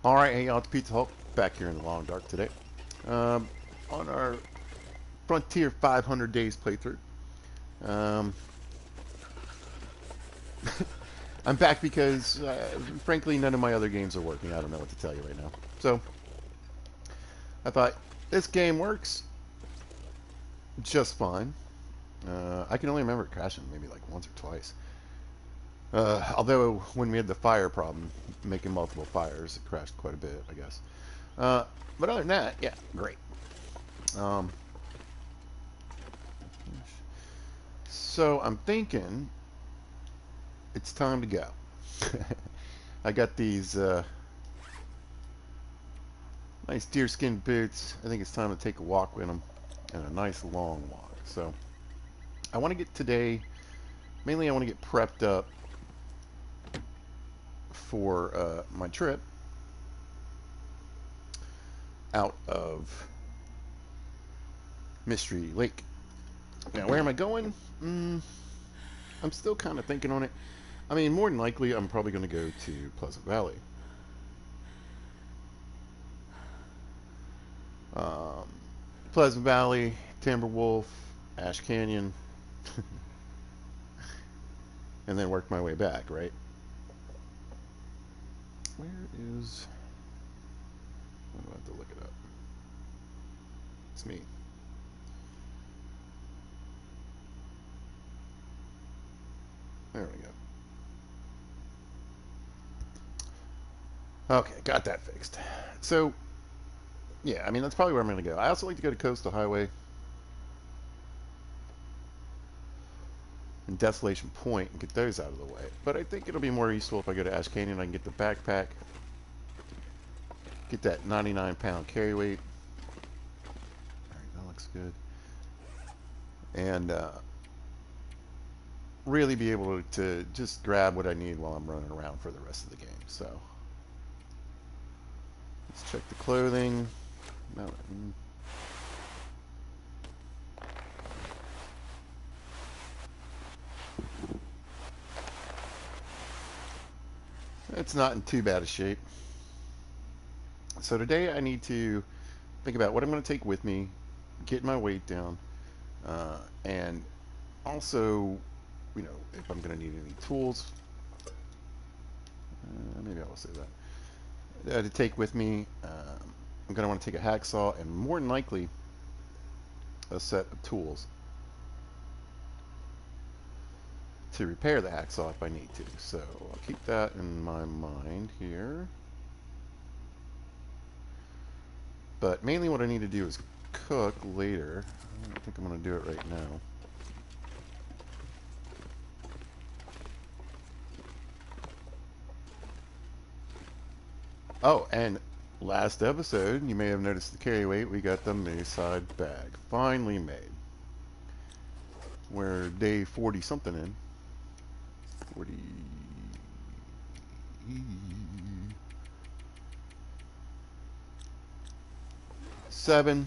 Alright, hey y'all, it's Pizza Hulk back here in the long dark today. Um, on our Frontier 500 Days playthrough. Um, I'm back because, frankly, none of my other games are working. I don't know what to tell you right now. So, I thought, this game works just fine. I can only remember it crashing maybe like once or twice. Although, when we had the fire problem, making multiple fires, it crashed quite a bit, I guess. Uh, but other than that, yeah, great. Um, so I'm thinking it's time to go. I got these nice deerskin boots. I think it's time to take a walk with them, and a nice long walk. So I want to get today, mainly I want to get prepped up for my trip out of Mystery Lake. Now, where am I going? I'm still kind of thinking on it. I mean, more than likely, I'm probably going to go to Pleasant Valley. Um, Pleasant Valley, Timberwolf, Ash Canyon, and then work my way back, right? Where is... I'm going to have to look it up. It's me. There we go. Okay, got that fixed. So, yeah, I mean, that's probably where I'm going to go. I also like to go to Coastal Highway and Desolation Point and get those out of the way. But I think it'll be more useful if I go to Ash Canyon. I can get the backpack, get that 99-pound carry weight. All right, that looks good. And really be able to just grab what I need while I'm running around for the rest of the game. So let's check the clothing. No, it's not in too bad a shape. So today I need to think about what I'm going to take with me, get my weight down, and also, you know, if I'm going to need any tools. Maybe I will say that. To take with me, I'm going to want to take a hacksaw and more than likely a set of tools to repair the hacksaw if I need to. So I'll keep that in my mind here. But mainly what I need to do is cook later. I don't think I'm going to do it right now. Oh, and last episode, you may have noticed the carry weight. We got the Mayside bag finally made. We're day 40 something in. 40. Seven.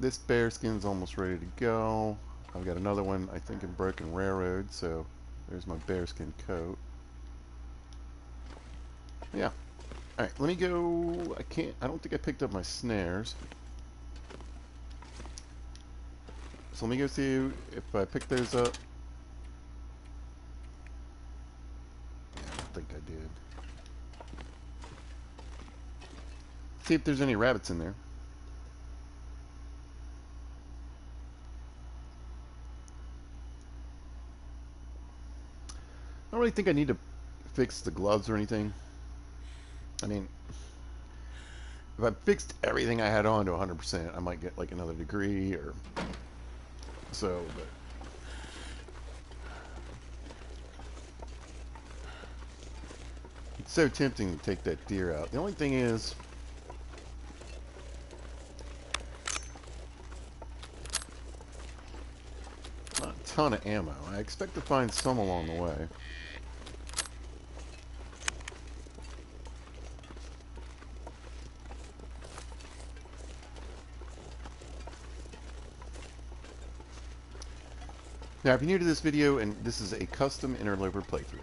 This bear skin's almost ready to go. I've got another one, I think, in Broken Railroad, so there's my bearskin coat. Yeah. Alright, let me go. I don't think I picked up my snares. So let me go see if I picked those up. Yeah, I don't think I did. See if there's any rabbits in there. I don't really think I need to fix the gloves or anything. I mean, if I fixed everything I had on to 100%, I might get like another degree or so, but it's so tempting to take that deer out. The only thing is, not a ton of ammo. I expect to find some along the way. Now, if you're new to this video, and this is a custom interloper playthrough,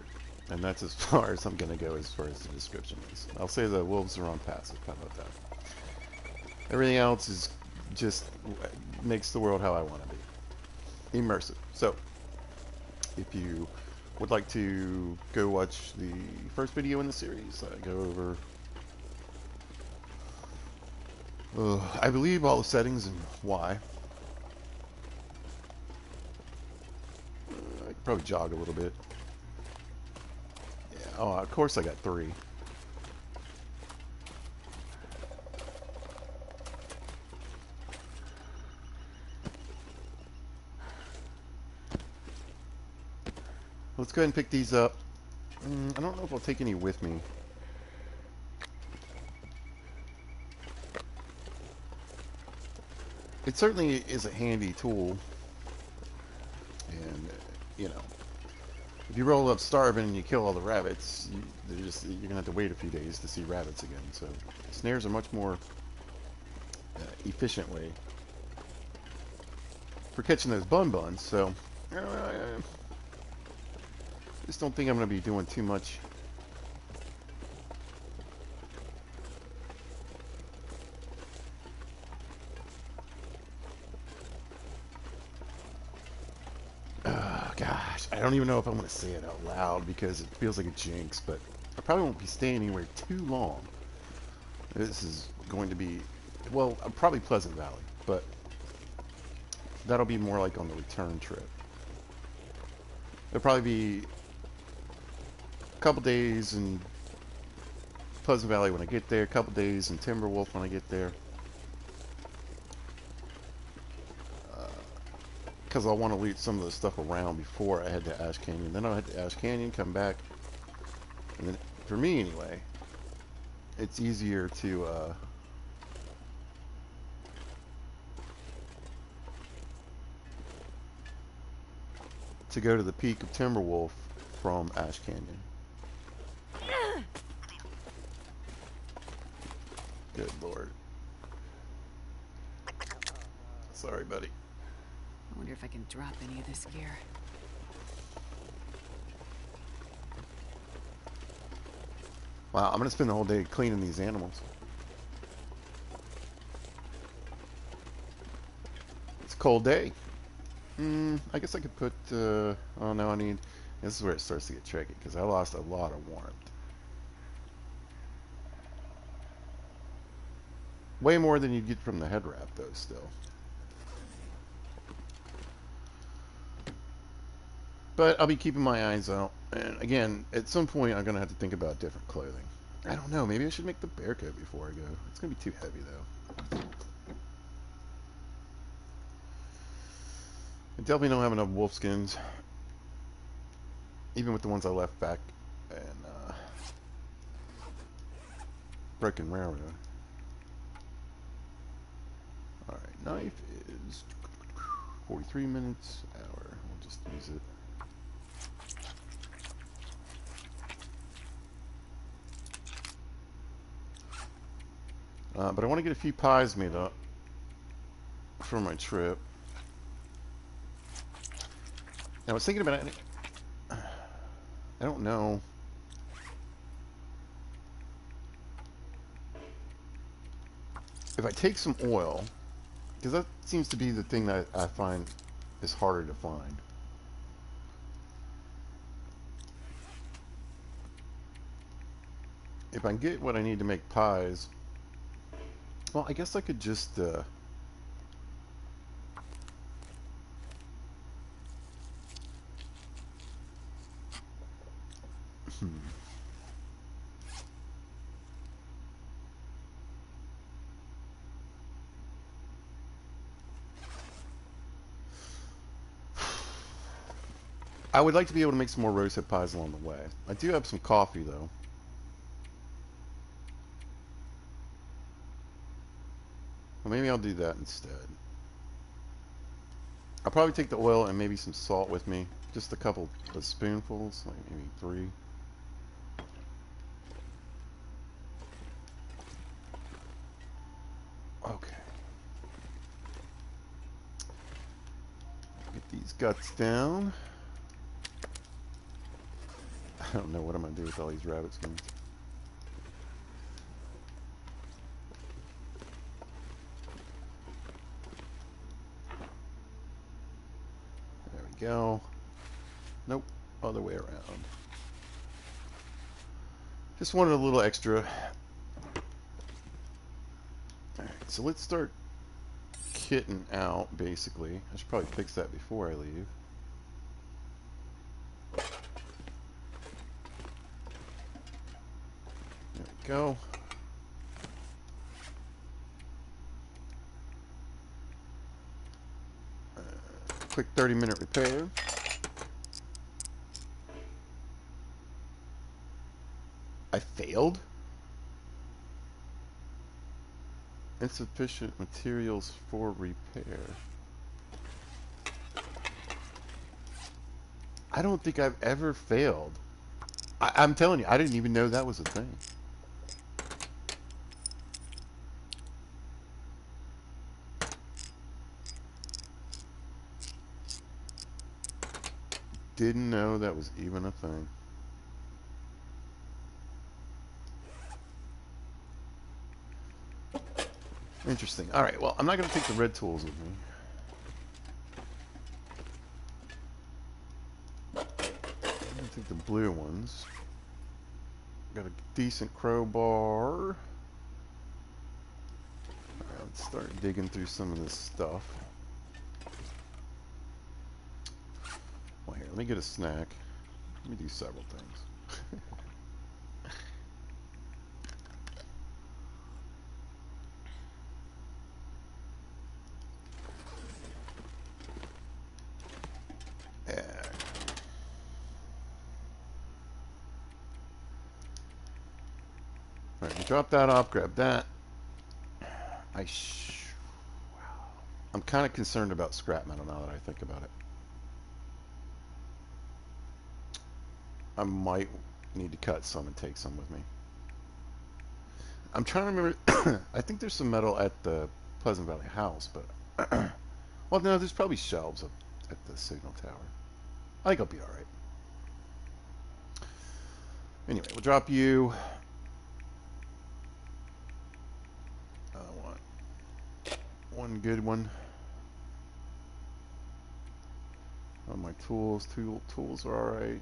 And that's as far as I'm going to go as far as the description is. I'll say the wolves are on passive. How about that? Everything else is just makes the world how I want to be. Immersive. So, if you would like to go watch the first video in the series, I go over, I believe, all the settings and why. I could probably jog a little bit. Yeah. Oh, of course I got 3. Let's go ahead and pick these up. I don't know if I'll take any with me. It certainly is a handy tool. And, you know, if you roll up starving and you kill all the rabbits, you're going to have to wait a few days to see rabbits again. So snares are much more efficient way for catching those buns. So I just don't think I'm going to be doing too much. Oh, gosh, I don't even know if I want to say it out loud because it feels like a jinx, but I probably won't be staying anywhere too long. This is going to be, well, probably Pleasant Valley, but that'll be more like on the return trip. It'll probably be a couple days in Pleasant Valley when I get there, a couple days in Timberwolf when I get there. Because I want to leave some of the stuff around before I head to Ash Canyon. Then I'll head to Ash Canyon, come back, and then, for me anyway, it's easier to go to the peak of Timberwolf from Ash Canyon. Good Lord. Sorry, buddy. I wonder if I can drop any of this gear. Wow, I'm going to spend the whole day cleaning these animals. It's a cold day. I guess I could put, oh no, I need, this is where it starts to get tricky, because I lost a lot of warmth. Way more than you'd get from the head wrap, though, still. But I'll be keeping my eyes out. And again, at some point, I'm going to have to think about different clothing. I don't know. Maybe I should make the bear coat before I go. It's going to be too heavy, though. I definitely don't have enough wolf skins. Even with the ones I left back in Broken Railroad. Alright, knife is 43 minutes, hour. We'll just use it. But I want to get a few pies made up for my trip. I was thinking about it. I don't know. If I take some oil, because that seems to be the thing that I find is harder to find. If I can get what I need to make pies, well, I guess I could just I would like to be able to make some more rosehead pies along the way. I do have some coffee, though. Well, maybe I'll do that instead. I'll probably take the oil and maybe some salt with me. Just a couple of spoonfuls, like maybe 3. Okay. Get these guts down. I don't know what I'm going to do with all these rabbit skins. There we go. Nope, other way around. Just wanted a little extra. Alright, so let's start kitting out, basically. I should probably fix that before I leave. There we go. Quick 30-minute repair. I failed? Insufficient materials for repair. I don't think I've ever failed. I'm telling you, I didn't even know that was a thing. Didn't know that was even a thing. Interesting. Alright, well, I'm not going to take the red tools with me. I'm going to take the blue ones. Got a decent crowbar. Alright, let's start digging through some of this stuff. Well, here, let me get a snack. Let me do several things. Yeah. Alright, drop that off, grab that. I'm kind of concerned about scrap metal now that I think about it. I might need to cut some and take some with me. I'm trying to remember. I think there's some metal at the Pleasant Valley house, but well, no, there's probably shelves up at the signal tower. I think I'll be all right. Anyway, we'll drop you. I want one good one. Oh, my tools. Tools are all right.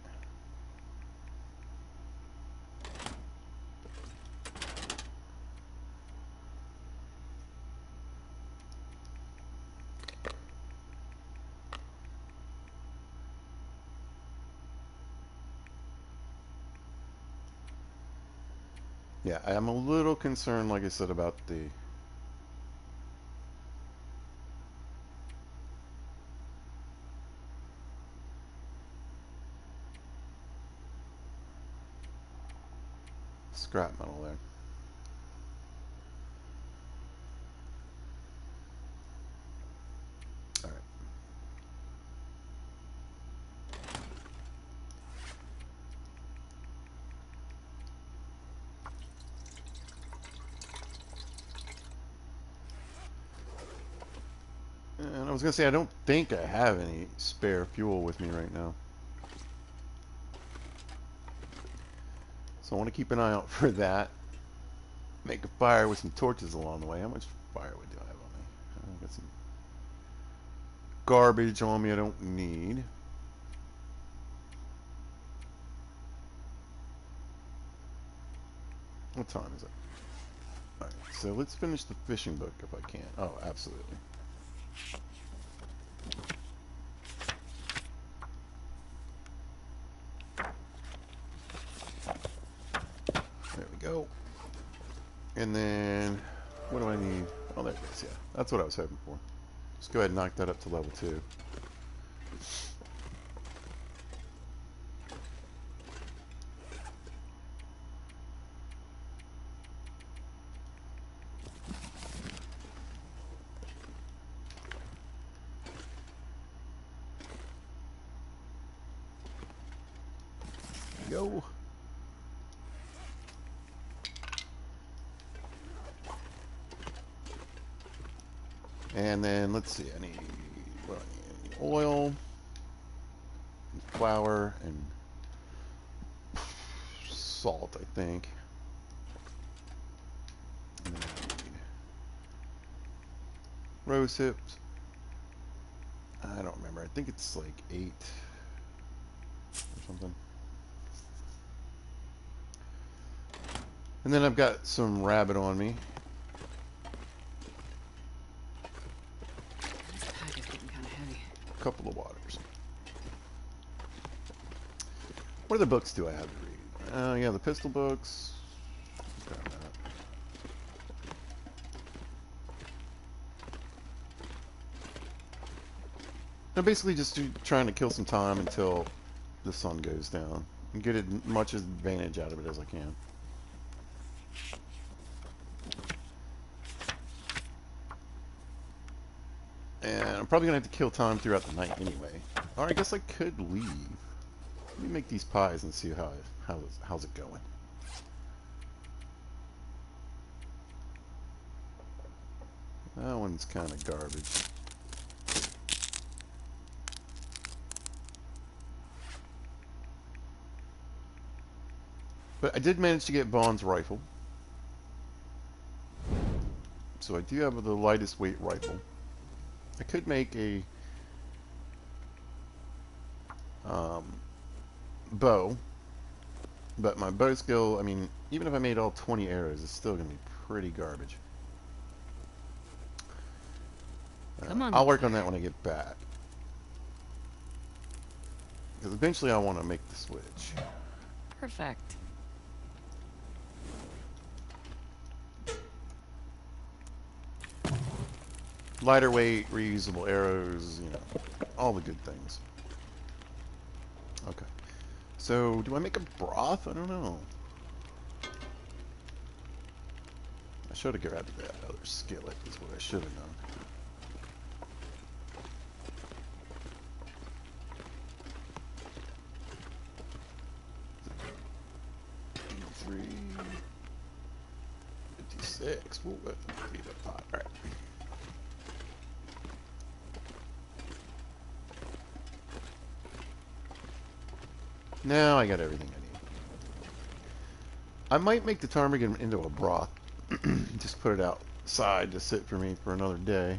Yeah, I'm a little concerned, like I said, about the scrap metal there. All right. And I was gonna say, I don't think I have any spare fuel with me right now. So I want to keep an eye out for that. Make a fire with some torches along the way. How much firewood do I have on me? I got some garbage on me I don't need. What time is it? Alright, so let's finish the fishing book if I can. Oh, absolutely. There we go. And then, what do I need? Oh, there it is, yeah. That's what I was hoping for. Just go ahead and knock that up to level 2. Go. And then let's see, I need, what do I need? Oil, and flour, and salt, I think. And then I need rose hips. I don't remember. I think it's like 8 or something. And then I've got some rabbit on me. This pack is getting kind of heavy. A couple of waters. What other books do I have to read? Yeah, the pistol books. Grab that. I'm basically just trying to kill some time until the sun goes down and get as much advantage out of it as I can. And I'm probably going to have to kill time throughout the night anyway. Or I guess I could leave. Let me make these pies and see how's it going. That one's kind of garbage. But I did manage to get Vaughn's rifle. So I do have the lightest weight rifle. I could make a bow. But my bow skill, I mean, even if I made all 20 arrows, it's still going to be pretty garbage. Come on. I'll work on that when I get back. Because eventually I want to make the switch. Perfect. Lighter weight, reusable arrows, you know, all the good things. Okay. So, do I make a broth? I don't know. I should have grabbed that other skillet, is what I should have done. Three, 56. Ooh, that's a pot. All right. Now I got everything I need. I might make the ptarmigan into a broth. Just put it outside to sit for me for another day.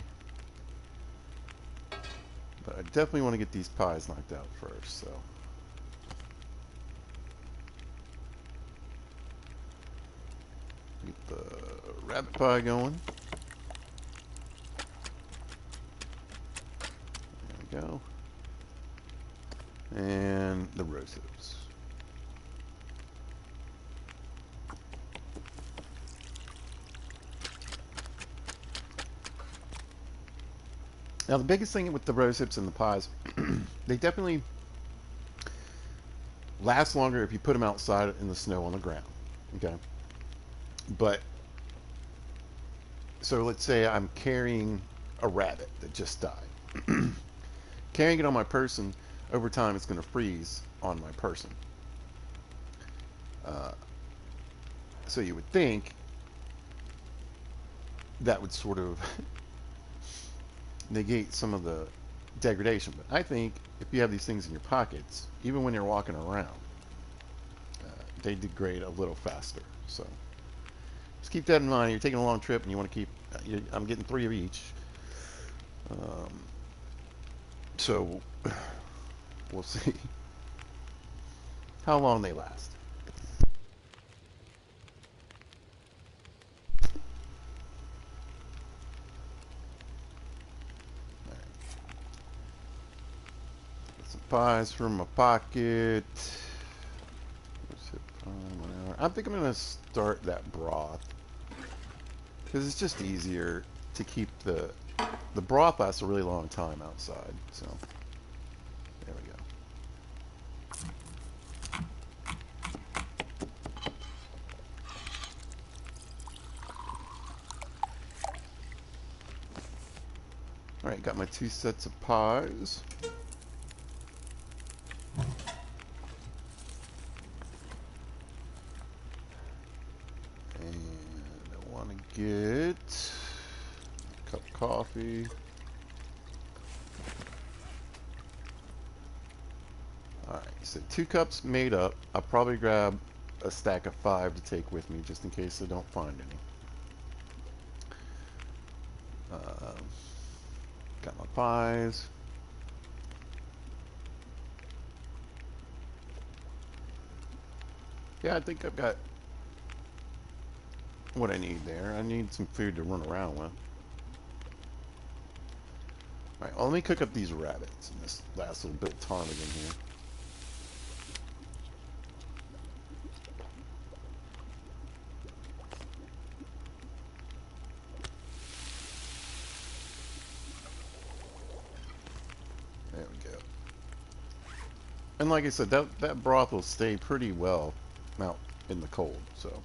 But I definitely want to get these pies knocked out first, so. Get the rabbit pie going. There we go. And the rose hips. Now the biggest thing with the rose hips and the pies, they definitely last longer if you put them outside in the snow on the ground. Okay. But so let's say I'm carrying a rabbit that just died. Carrying it on my person, over time it's going to freeze on my person. So you would think that would sort of negate some of the degradation. But I think if you have these things in your pockets, even when you're walking around, they degrade a little faster. So just keep that in mind. You're taking a long trip and you want to keep, I'm getting 3 of each. So we'll see how long they last. Pies from my pocket. I think I'm gonna start that broth because it's just easier to keep the broth lasts a really long time outside. So there we go. All right, got my 2 sets of pies. Get a cup of coffee. Alright, so 2 cups made up. I'll probably grab a stack of 5 to take with me just in case I don't find any. Got my pies. Yeah, I think I've got what I need there. I need some food to run around with. Alright, well, let me cook up these rabbits in this last little bit of ptarmigan here. There we go. And like I said, that broth will stay pretty well out in the cold, so.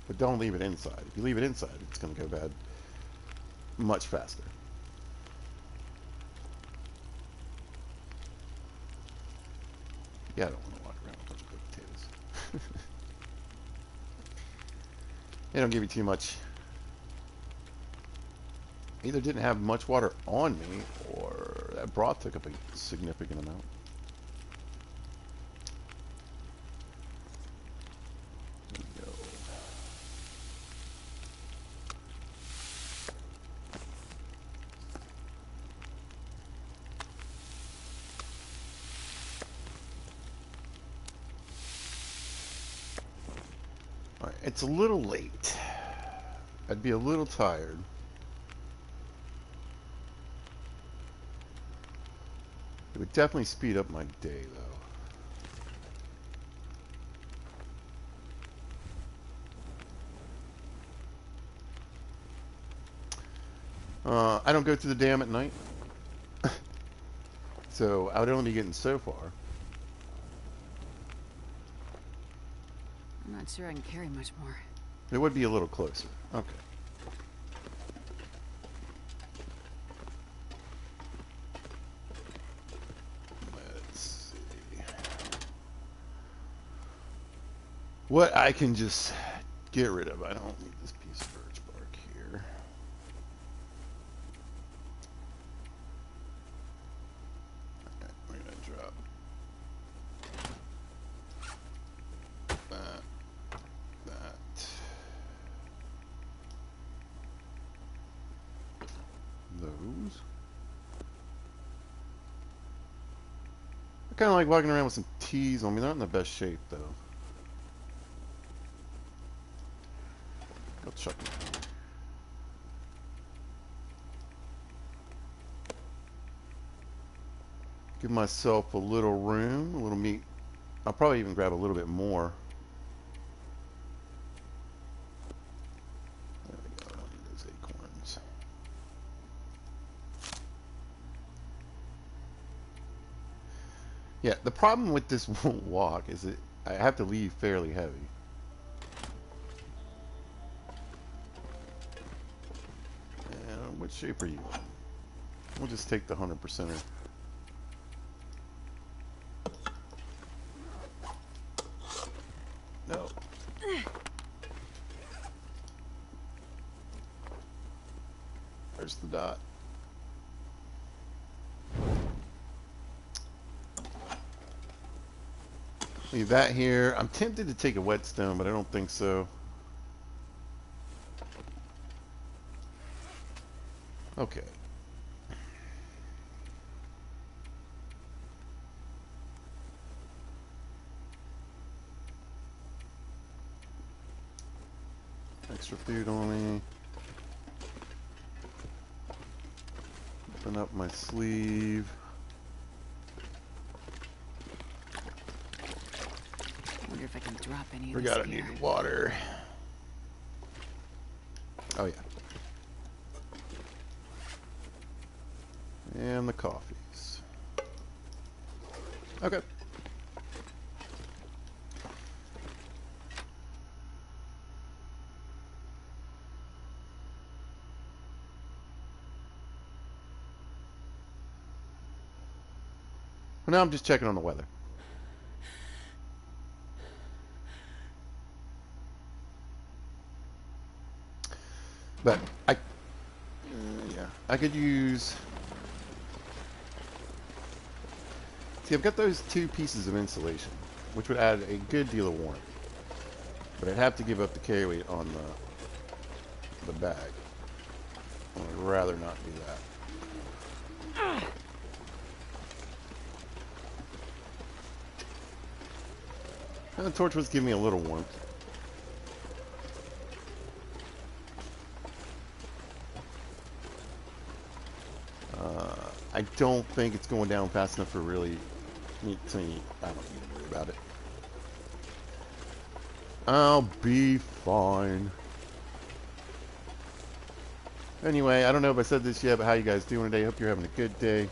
But don't leave it inside. If you leave it inside, it's going to go bad much faster. Yeah, I don't want to walk around with a bunch of baked potatoes. They don't give you too much. Either didn't have much water on me, or that broth took up a significant amount. There we go. Alright, it's a little late. I'd be a little tired. It would definitely speed up my day, though. I don't go to the dam at night, so I would only be getting so far. I'm not sure I can carry much more. It would be a little closer. Okay. Let's see. What I can just get rid of. I don't need this piece of birch bark here. Okay, we're going to drop that. Those. I kind of like walking around with some teas on me. They're not in the best shape, though. I'll chuck them. Give myself a little room, a little meat. I'll probably even grab a little bit more. There we go. I don't need those acorns. Yeah, the problem with this won't walk is that I have to leave fairly heavy. And what shape are you in? We'll just take the 100%er. No. There's the dot. Leave that here. I'm tempted to take a whetstone, but I don't think so. Okay. Extra food on me. Open up my sleeve. I wonder if I can drop any of Forgot I this gear. needed water. Oh yeah. And the coffees. Okay. Well, now I'm just checking on the weather. But yeah, I could use. See, I've got those 2 pieces of insulation. which would add a good deal of warmth. But I'd have to give up the carry weight on the bag. I'd rather not do that. And the torch was giving me a little warmth. I don't think it's going down fast enough for really me to. I don't need to worry about it. I'll be fine. Anyway, I don't know if I said this yet, but how you guys doing today? Hope you're having a good day.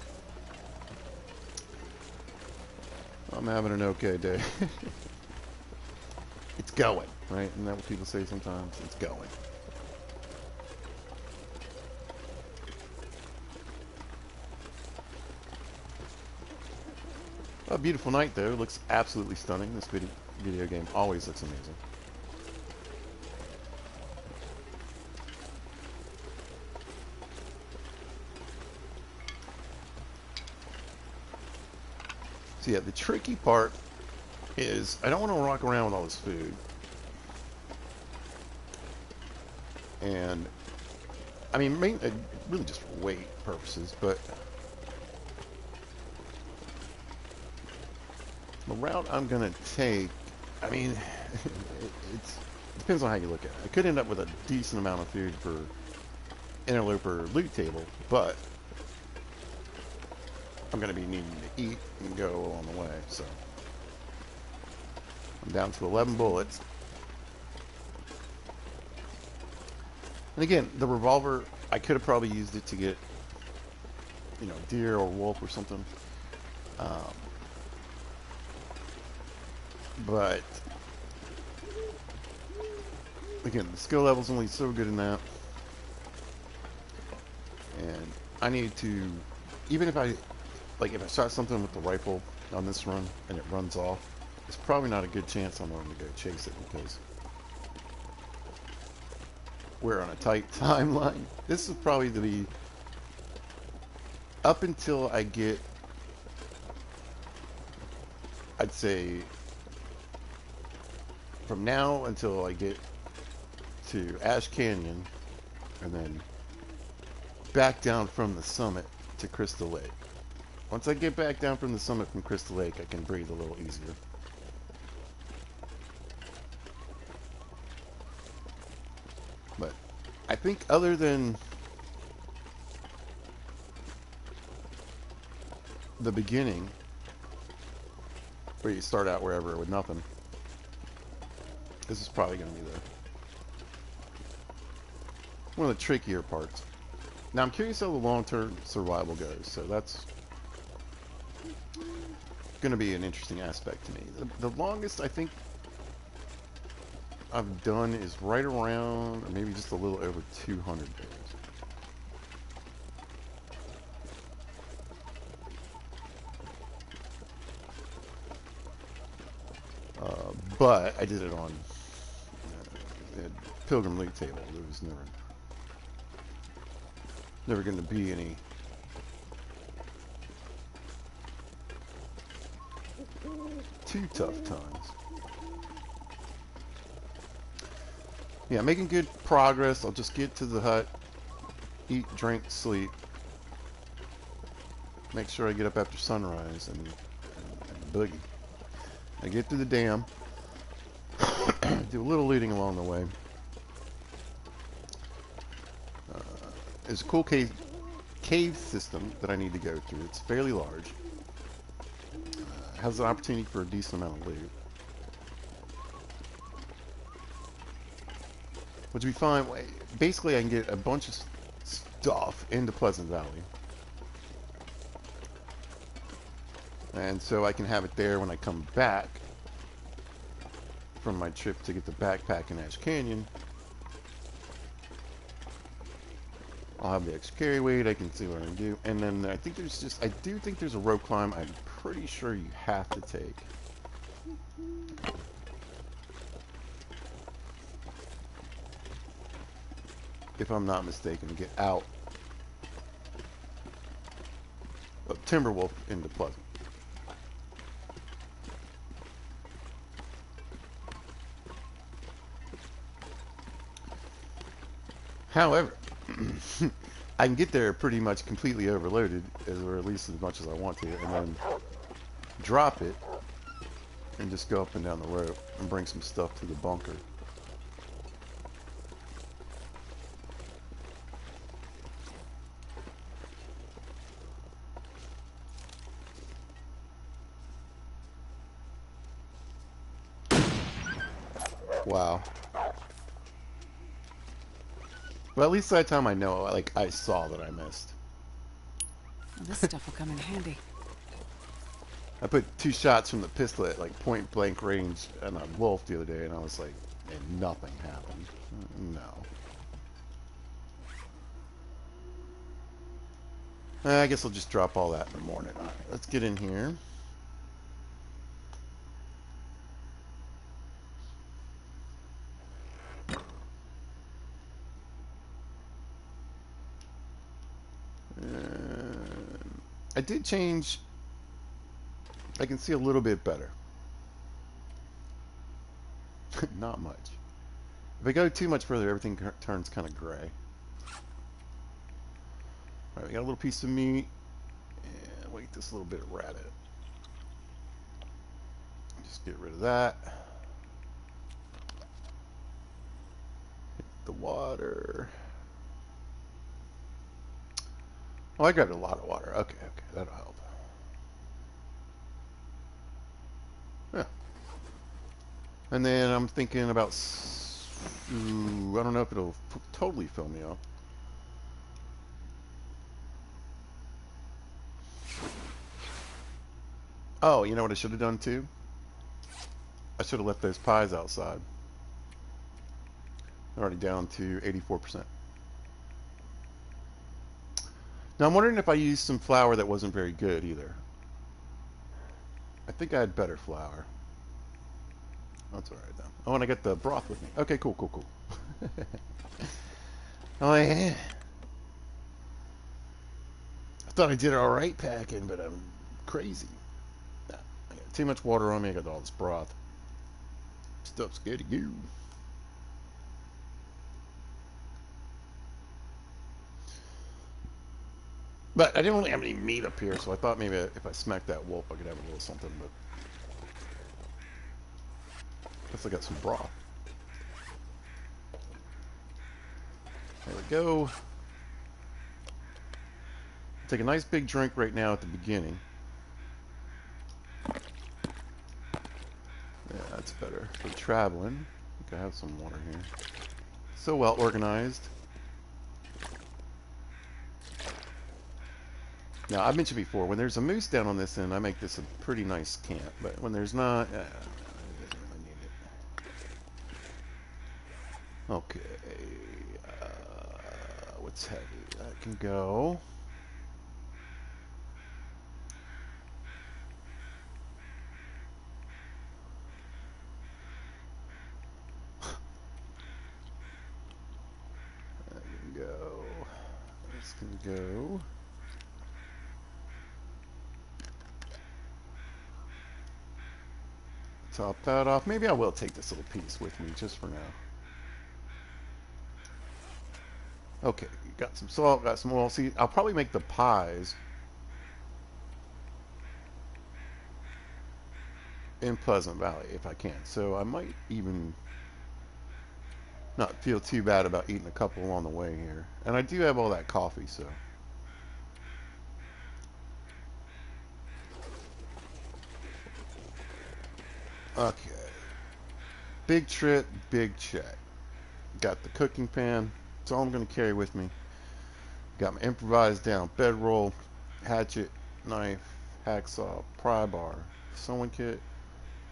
I'm having an okay day. It's going, right? Isn't that what people say sometimes? It's going. A beautiful night, though. It looks absolutely stunning. This video game always looks amazing. So yeah, the tricky part is I don't want to walk around with all this food. And, I mean, really just for weight purposes, but the route I'm going to take, I mean, it depends on how you look at it. I could end up with a decent amount of food for interloper loot table, but I'm going to be needing to eat and go along the way, so I'm down to 11 bullets. And again, the revolver, I could have probably used it to get, you know, deer or wolf or something. But again, the skill level's only so good in that. And I need to, even if I shot something with the rifle on this run and it runs off, it's probably not a good chance I'm going to go chase it because we're on a tight timeline. This is probably to be up until I get, I'd say, from now until I get to Ash Canyon and then back down from the summit to Crystal Lake. Once I get back down from the summit from Crystal Lake, I can breathe a little easier. But I think other than the beginning, where you start out wherever with nothing, this is probably going to be one of the trickier parts. Now I'm curious how the long-term survival goes, so that's going to be an interesting aspect to me. The longest I think I've done is right around, or maybe just a little over 200 days. But I did it on Pilgrim League table. There was never going to be any too tough times. Yeah, making good progress. I'll just get to the hut, eat, drink, sleep. Make sure I get up after sunrise and boogie. I get to the dam, do a little looting along the way. There's a cool cave system that I need to go through. It's fairly large. Has an opportunity for a decent amount of loot. Which would be fine. Basically, I can get a bunch of stuff into Pleasant Valley. And so I can have it there when I come back from my trip to get the backpack in Ash Canyon. I'll have the extra carry weight. I can see what I can do. And then I think I do think there's a rope climb I'm pretty sure you have to take. If I'm not mistaken, to get out of Timberwolf into Pleasant. However, I can get there pretty much completely overloaded, or at least as much as I want to, and then drop it and just go up and down the road and bring some stuff to the bunker. Wow. Well, at least that time I know, like, I saw that I missed. Well, this stuff will come in handy. I put 2 shots from the pistol at, like, point blank range on a wolf the other day, and I was like, and nothing happened. No. I guess I'll just drop all that in the morning. All right, let's get in here. I did change. I can see a little bit better. Not much. If I go too much further, everything turns kind of gray. All right, we got a little piece of meat. And wait this little bit of rat in. Just get rid of that. Hit the water. Oh, I grabbed a lot of water. Okay, that'll help. Yeah. And then I'm thinking about. Ooh, I don't know if it'll totally fill me up. Oh, you know what I should have done too? I should have left those pies outside. They're already down to 84%. Now I'm wondering if I used some flour that wasn't very good either. I think I had better flour. That's alright then. Oh, and I got the broth with me. Okay, cool. Oh yeah. I thought I did alright packing, but I'm crazy. Nah, I got too much water on me. I got all this broth. Stuff's good to go. But I didn't really have any meat up here, so I thought maybe if I smacked that wolf, I could have a little something. But guess I got some broth. There we go. Take a nice big drink right now at the beginning. Yeah, that's better for traveling. I think I have some water here. So well organized. Now, I've mentioned before, when there's a moose down on this end, I make this a pretty nice camp. But when there's not, I don't really need it. Okay. What's heavy? That can go. That can go. This can go. Top that off. Maybe I will take this little piece with me just for now. Okay, got some salt, got some oil. See, I'll probably make the pies in Pleasant Valley if I can. So I might even not feel too bad about eating a couple along the way here. And I do have all that coffee, so. Okay. Big trip, big check. Got the cooking pan. That's all I'm going to carry with me. Got my improvised down bedroll, hatchet, knife, hacksaw, pry bar, sewing kit,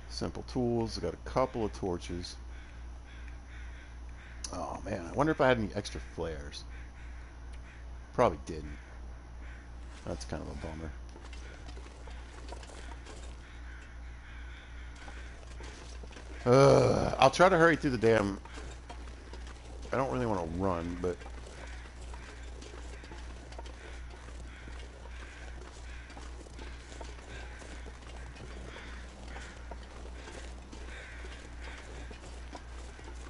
simple tools. I got a couple of torches. Oh man, I wonder if I had any extra flares. Probably didn't. That's kind of a bummer. I'll try to hurry through the damn. I don't really want to run, but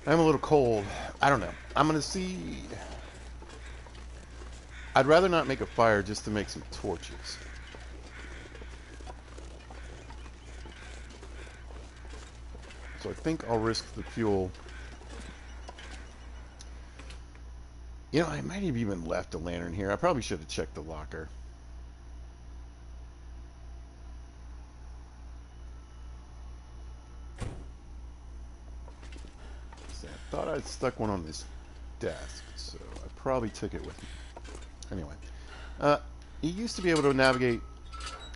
I'm a little cold. I don't know. I'm gonna see. I'd rather not make a fire just to make some torches. So I think I'll risk the fuel. You know, I might have even left a lantern here. I probably should have checked the locker. So I thought I'd stuck one on this desk, so I probably took it with me. Anyway, you used to be able to navigate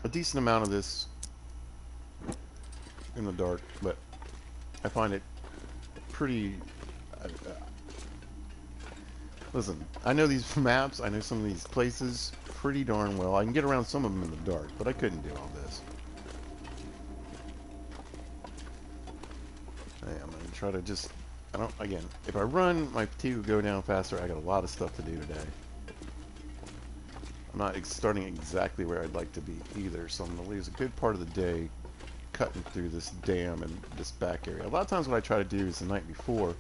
a decent amount of this in the dark, but I find it pretty... listen, I know these maps, I know some of these places pretty darn well. I can get around some of them in the dark, but I couldn't do all this. Hey, I'm going to try to just... again, if I run, my fatigue will go down faster. I got a lot of stuff to do today. I'm not starting exactly where I'd like to be either, so I'm going to lose a good part of the day cutting through this dam and this back area. A lot of times what I try to do is the night before,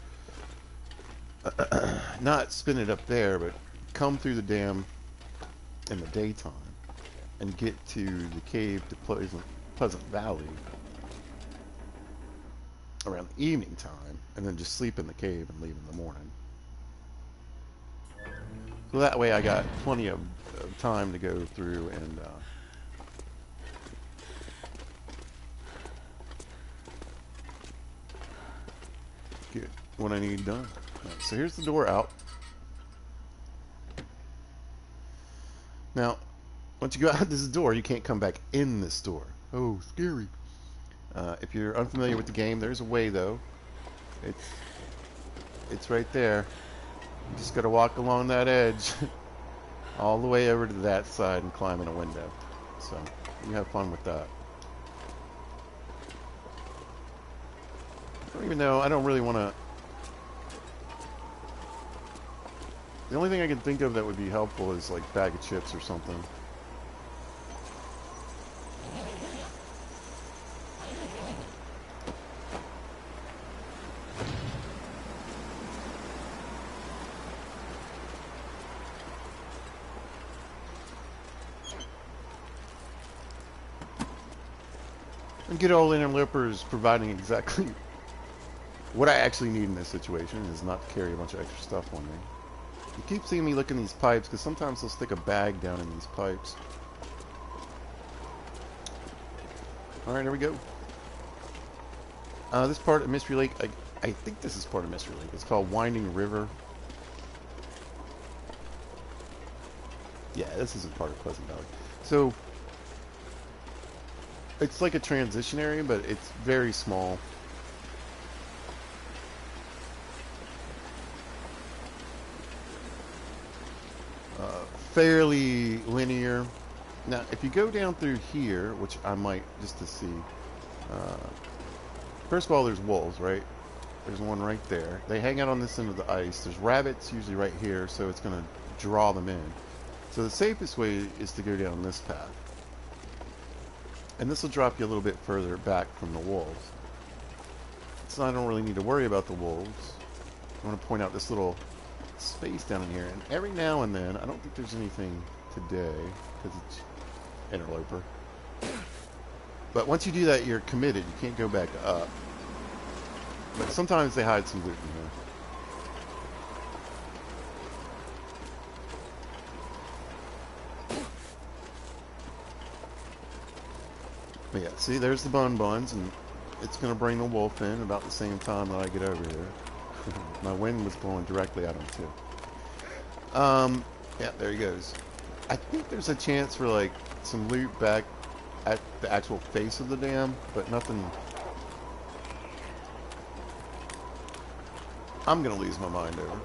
not spin it up there, but come through the dam in the daytime and get to the cave to Pleasant Valley around the evening time, and then just sleep in the cave and leave in the morning. So that way I got plenty of time to go through and get what I need done. Right, so here's the door out. Now, once you go out this door, you can't come back in this door. Oh, scary. If you're unfamiliar with the game, there's a way though. It's right there. You just gotta walk along that edge all the way over to that side and climb in a window. So you have fun with that. I don't even know. I don't really want to. The only thing I can think of that would be helpful is like a bag of chips or something. And good old interloper is providing exactly what I actually need in this situation, is not to carry a bunch of extra stuff on me. You keep seeing me look in these pipes, because sometimes they'll stick a bag down in these pipes. Alright, here we go. This part of Mystery Lake, I think this is part of Mystery Lake. It's called Winding River. Yeah, this isn't part of Pleasant Valley. So, it's like a transition area, but it's very small. Fairly linear. Now, if you go down through here, which I might just to see, first of all, there's wolves, right? There's one right there. They hang out on this end of the ice. There's rabbits usually right here, so it's going to draw them in. So the safest way is to go down this path. And this will drop you a little bit further back from the wolves. So I don't really need to worry about the wolves. I want to point out this little space down in here, and every now and then, I don't think there's anything today because it's interloper, but once you do that, you're committed. You can't go back up, but sometimes they hide some loot in here. But yeah, see, there's the buns, and it's going to bring the wolf in about the same time that I get over here. My wind was blowing directly at him too. Yeah, there he goes. I think there's a chance for like some loot back at the actual face of the dam, but nothing. I'm gonna lose my mind over.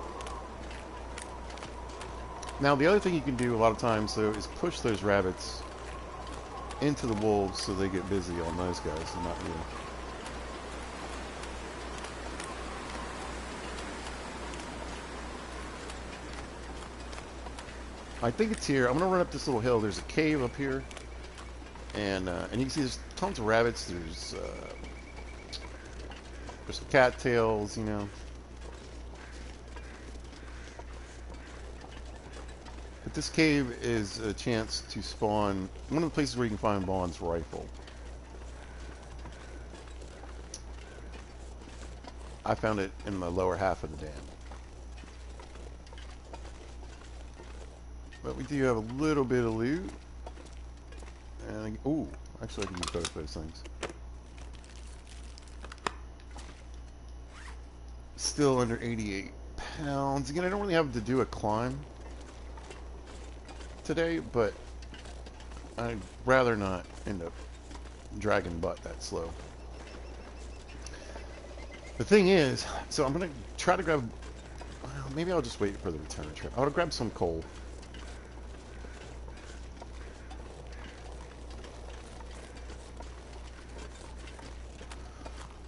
Now the other thing you can do a lot of times though is push those rabbits into the wolves so they get busy on those guys and not you. I think it's here. I'm gonna run up this little hill. There's a cave up here, and you can see there's tons of rabbits. There's some cattails, you know. But this cave is a chance to spawn one of the places where you can find Bond's rifle. I found it in the lower half of the dam. But we do have a little bit of loot. And ooh, actually I can use both those things. Still under 88 pounds. Again, I don't really have to do a climb today, but I'd rather not end up dragging butt that slow. The thing is, so I'm going to try to grab, well, maybe I'll just wait for the return trip. I'll grab some coal.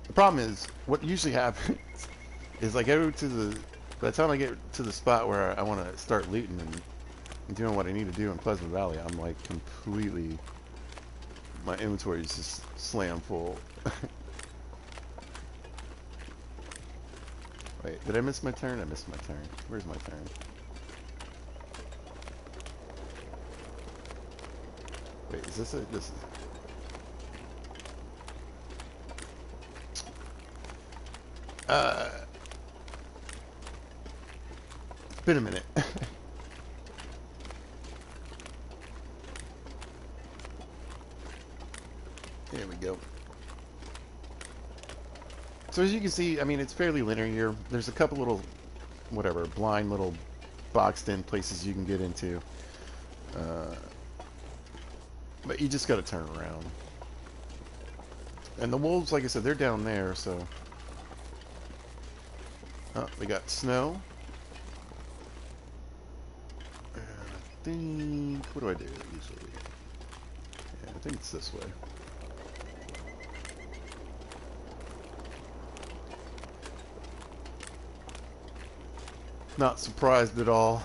The problem is, what usually happens is I go to the, by the time I get to the spot where I want to start looting and doing what I need to do in Pleasant Valley, I'm like completely, my inventory is just slam full. Wait, did I miss my turn? I missed my turn. Where's my turn? Wait, is this it? This is... It's been a minute. There we go. So as you can see, I mean, it's fairly linear here. There's a couple little, whatever, blind little boxed-in places you can get into. But you just got to turn around. And the wolves, like I said, they're down there, so... Oh, we got snow. And I think... What do I do, usually? Yeah, I think it's this way. Not surprised at all.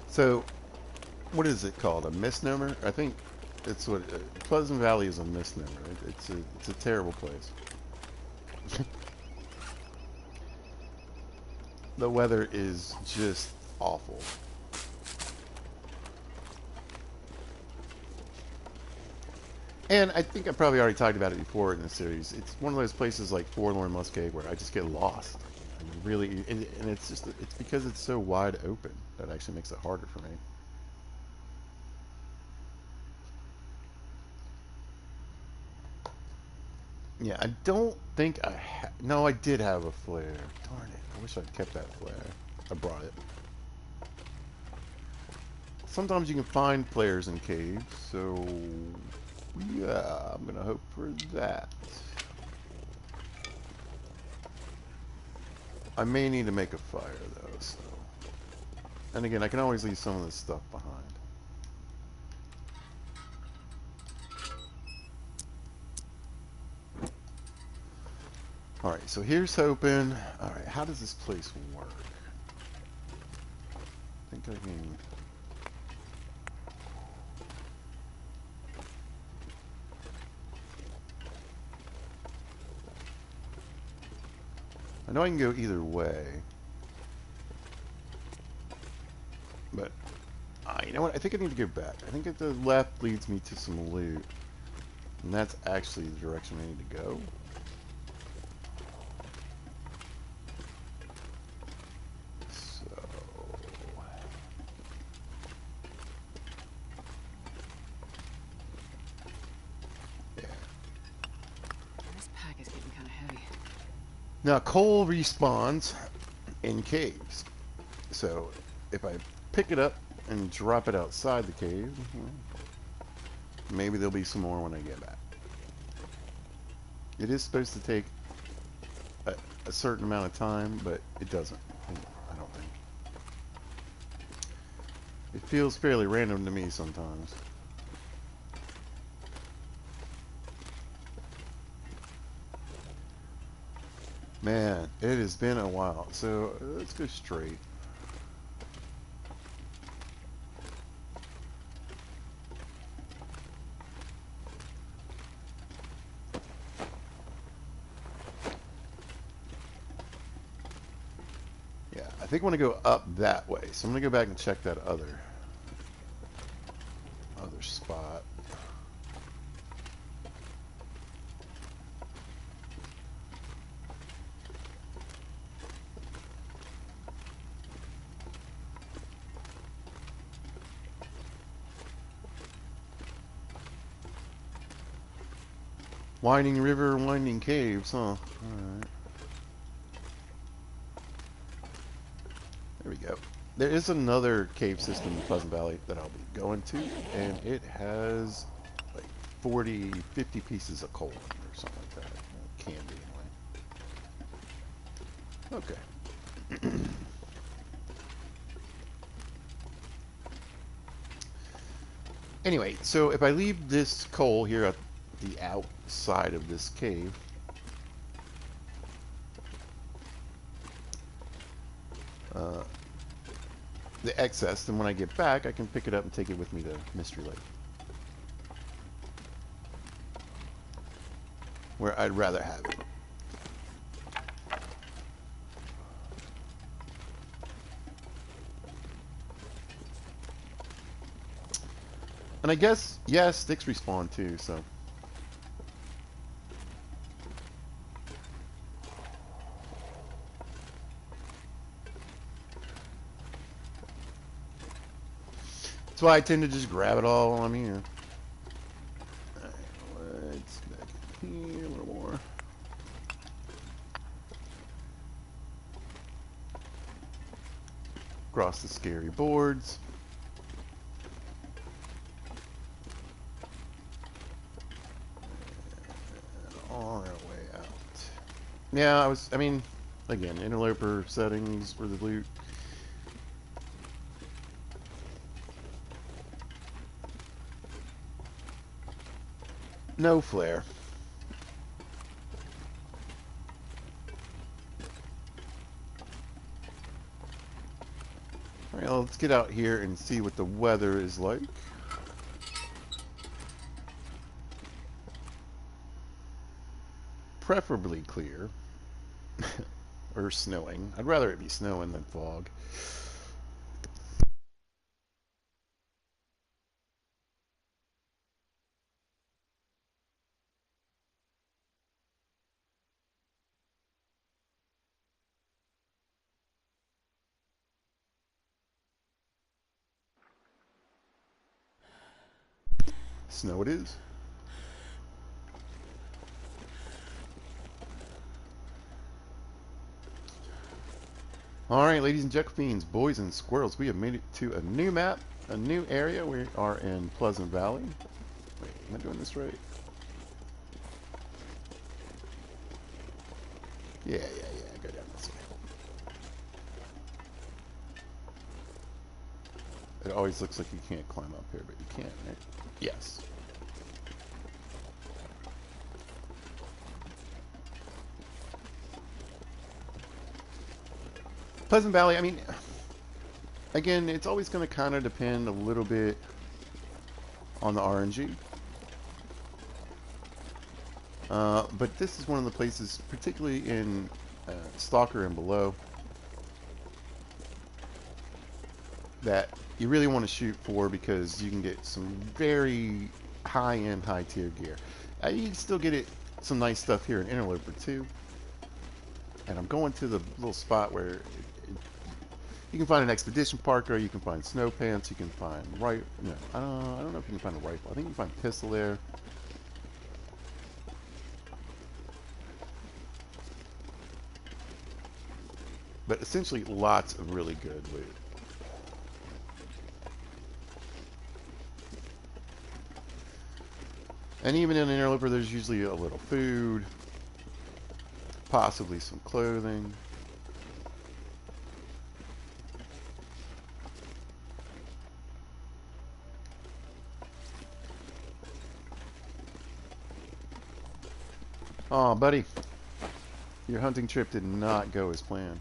So, what is it called? A misnomer? I think it's what Pleasant Valley is a misnomer. It's a terrible place. The weather is just awful. And I think I probably already talked about it before in the series. It's one of those places like Forlorn Muskeg where I just get lost. I mean, really, and it's just, it's because it's so wide open that actually makes it harder for me. Yeah, I don't think no, I did have a flare. Darn it. I wish I'd kept that flare. I brought it. Sometimes you can find flares in caves, so yeah, I'm gonna hope for that. I may need to make a fire though, so. And again, I can always leave some of this stuff behind. Alright, so here's hoping. Alright, how does this place work? I think I can... I know I can go either way. But, you know what? I think I need to go back. I think that the left leads me to some loot. And that's actually the direction I need to go. So... yeah. This pack is getting kind of heavy. Now, coal respawns in caves. So, if I pick it up and drop it outside the cave, well, maybe there'll be some more when I get back. It is supposed to take a certain amount of time, but it doesn't. I don't think. It feels fairly random to me sometimes. Man, it has been a while. So let's go straight. think I want to go up that way, so I'm going to go back and check that other spot. Winding river, winding caves, huh? Alright. There we go. There is another cave system in Pleasant Valley that I'll be going to, and it has like 40, 50 pieces of coal or something like that. It can be anyway. Okay. Anyway, so if I leave this coal here at the outside of this cave, the excess, then when I get back, I can pick it up and take it with me to Mystery Lake, where I'd rather have it. And I guess, yeah, sticks respawn too, so. That's why I tend to just grab it all while I'm here. Alright, let's back in here a little more. Across the scary boards. And on our way out. Yeah, I mean, again, interloper settings for the loot. No flare. Alright, well, let's get out here and see what the weather is like. Preferably clear. Or snowing. I'd rather it be snowing than fog. Snow it is. Alright, ladies and Jacobines, boys and squirrels, we have made it to a new map, a new area. We are in Pleasant Valley. Wait, am I doing this right? Yeah, go down this way. It always looks like you can't climb up here, but you can, right? Yes. Pleasant Valley, I mean, again, it's always going to kind of depend a little bit on the RNG. But this is one of the places, particularly in Stalker and below, that you really want to shoot for because you can get some very high-end, high-tier gear. You can still get some nice stuff here in Interloper too. And I'm going to the little spot where you can find an expedition parker, you can find snow pants, you can find I don't know if you can find a rifle. I think you can find a pistol there. But essentially lots of really good loot. And even in an interloper, there's usually a little food, possibly some clothing. Oh, buddy, your hunting trip did not go as planned.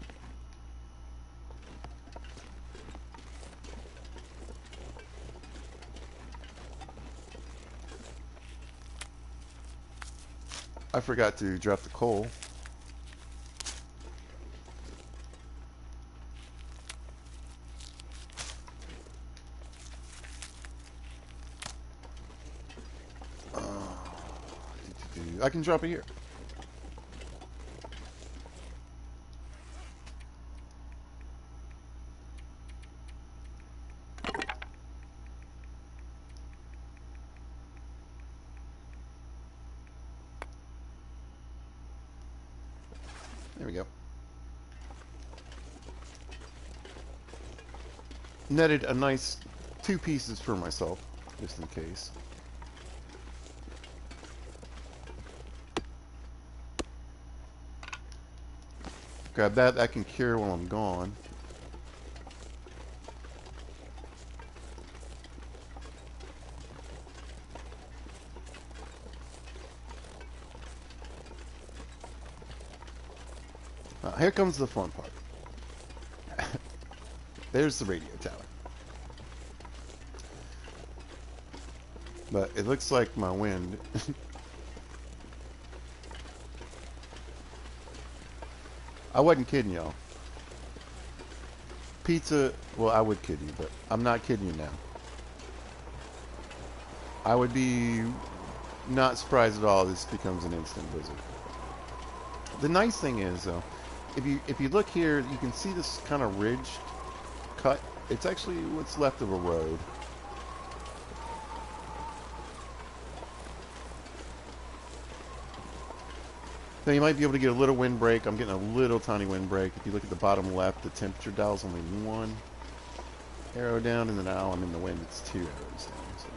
I forgot to drop the coal. I can drop it here. There we go. Netted a nice 2 pieces for myself, just in case. Grab that. That can cure while I'm gone. Here comes the fun part. There's the radio tower. But it looks like my wind. I wasn't kidding y'all. Pizza, well, I would kid you, but I'm not kidding you now. I would be not surprised at all if this becomes an instant blizzard. The nice thing is, though, if you look here, you can see this kind of ridge cut. It's actually what's left of a road. Now you might be able to get a little windbreak. I'm getting a little tiny windbreak. If you look at the bottom left, the temperature dial's only 1 arrow down, and then now I'm in the wind, it's 2 arrows down. So.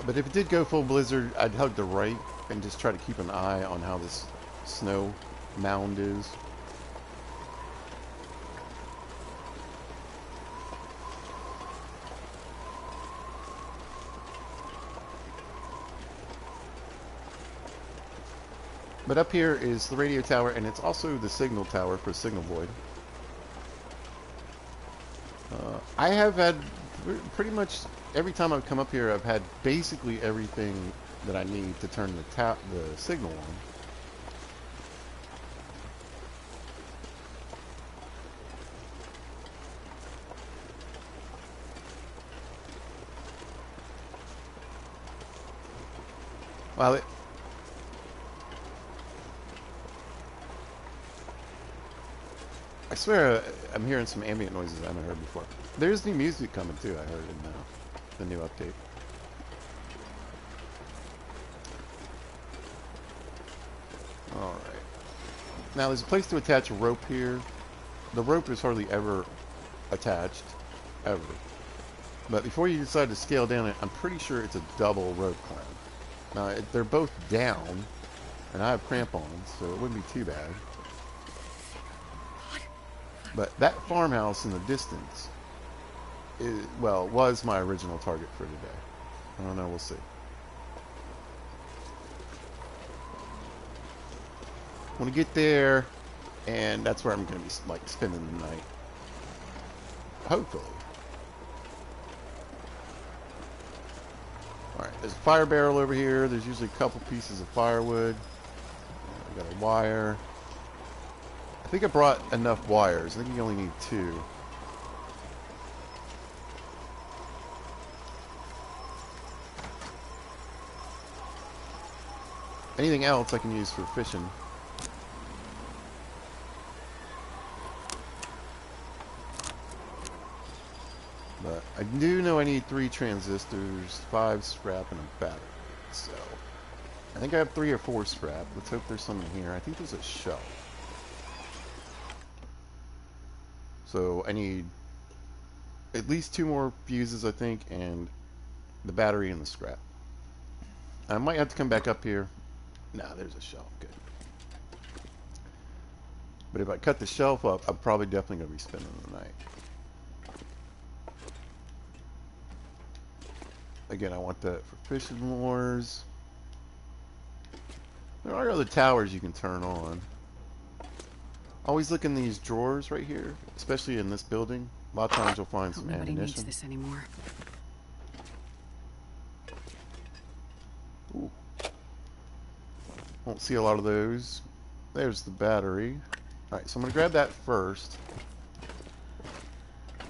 But if it did go full blizzard, I'd hug the right and just try to keep an eye on how this snow mound is. But up here is the radio tower, and it's also the signal tower for Signal Void. I have had pretty much every time I've come up here, I've had basically everything that I need to turn the signal on. Well, I swear I'm hearing some ambient noises I haven't heard before. There's new music coming too, I heard in the new update. Alright. Now there's a place to attach a rope here. The rope is hardly ever attached. Ever. But before you decide to scale down it, I'm pretty sure it's a double rope clamp. Now they're both down, and I have crampons, so it wouldn't be too bad. But that farmhouse in the distance, was my original target for today. I don't know, we'll see. I want to get there, and that's where I'm going to be like spending the night. Hopefully. Alright, there's a fire barrel over here. There's usually a couple pieces of firewood. We got a wire. I think I brought enough wires. I think you only need 2. Anything else I can use for fishing. But I do know I need 3 transistors, 5 scrap, and a battery. So, I think I have 3 or 4 scrap. Let's hope there's some in here. I think there's a shelf. So I need at least 2 more fuses, I think, and the battery and the scrap. I might have to come back up here. Nah, there's a shelf. Good. But if I cut the shelf up, I'm probably definitely going to be spending the night. Again, I want that for fishing lures. There are other towers you can turn on. Always look in these drawers right here, especially in this building. A lot of times you'll find some Nobody ammunition. needs this anymore. Ooh. Won't see a lot of those. There's the battery. Alright, so I'm going to grab that first.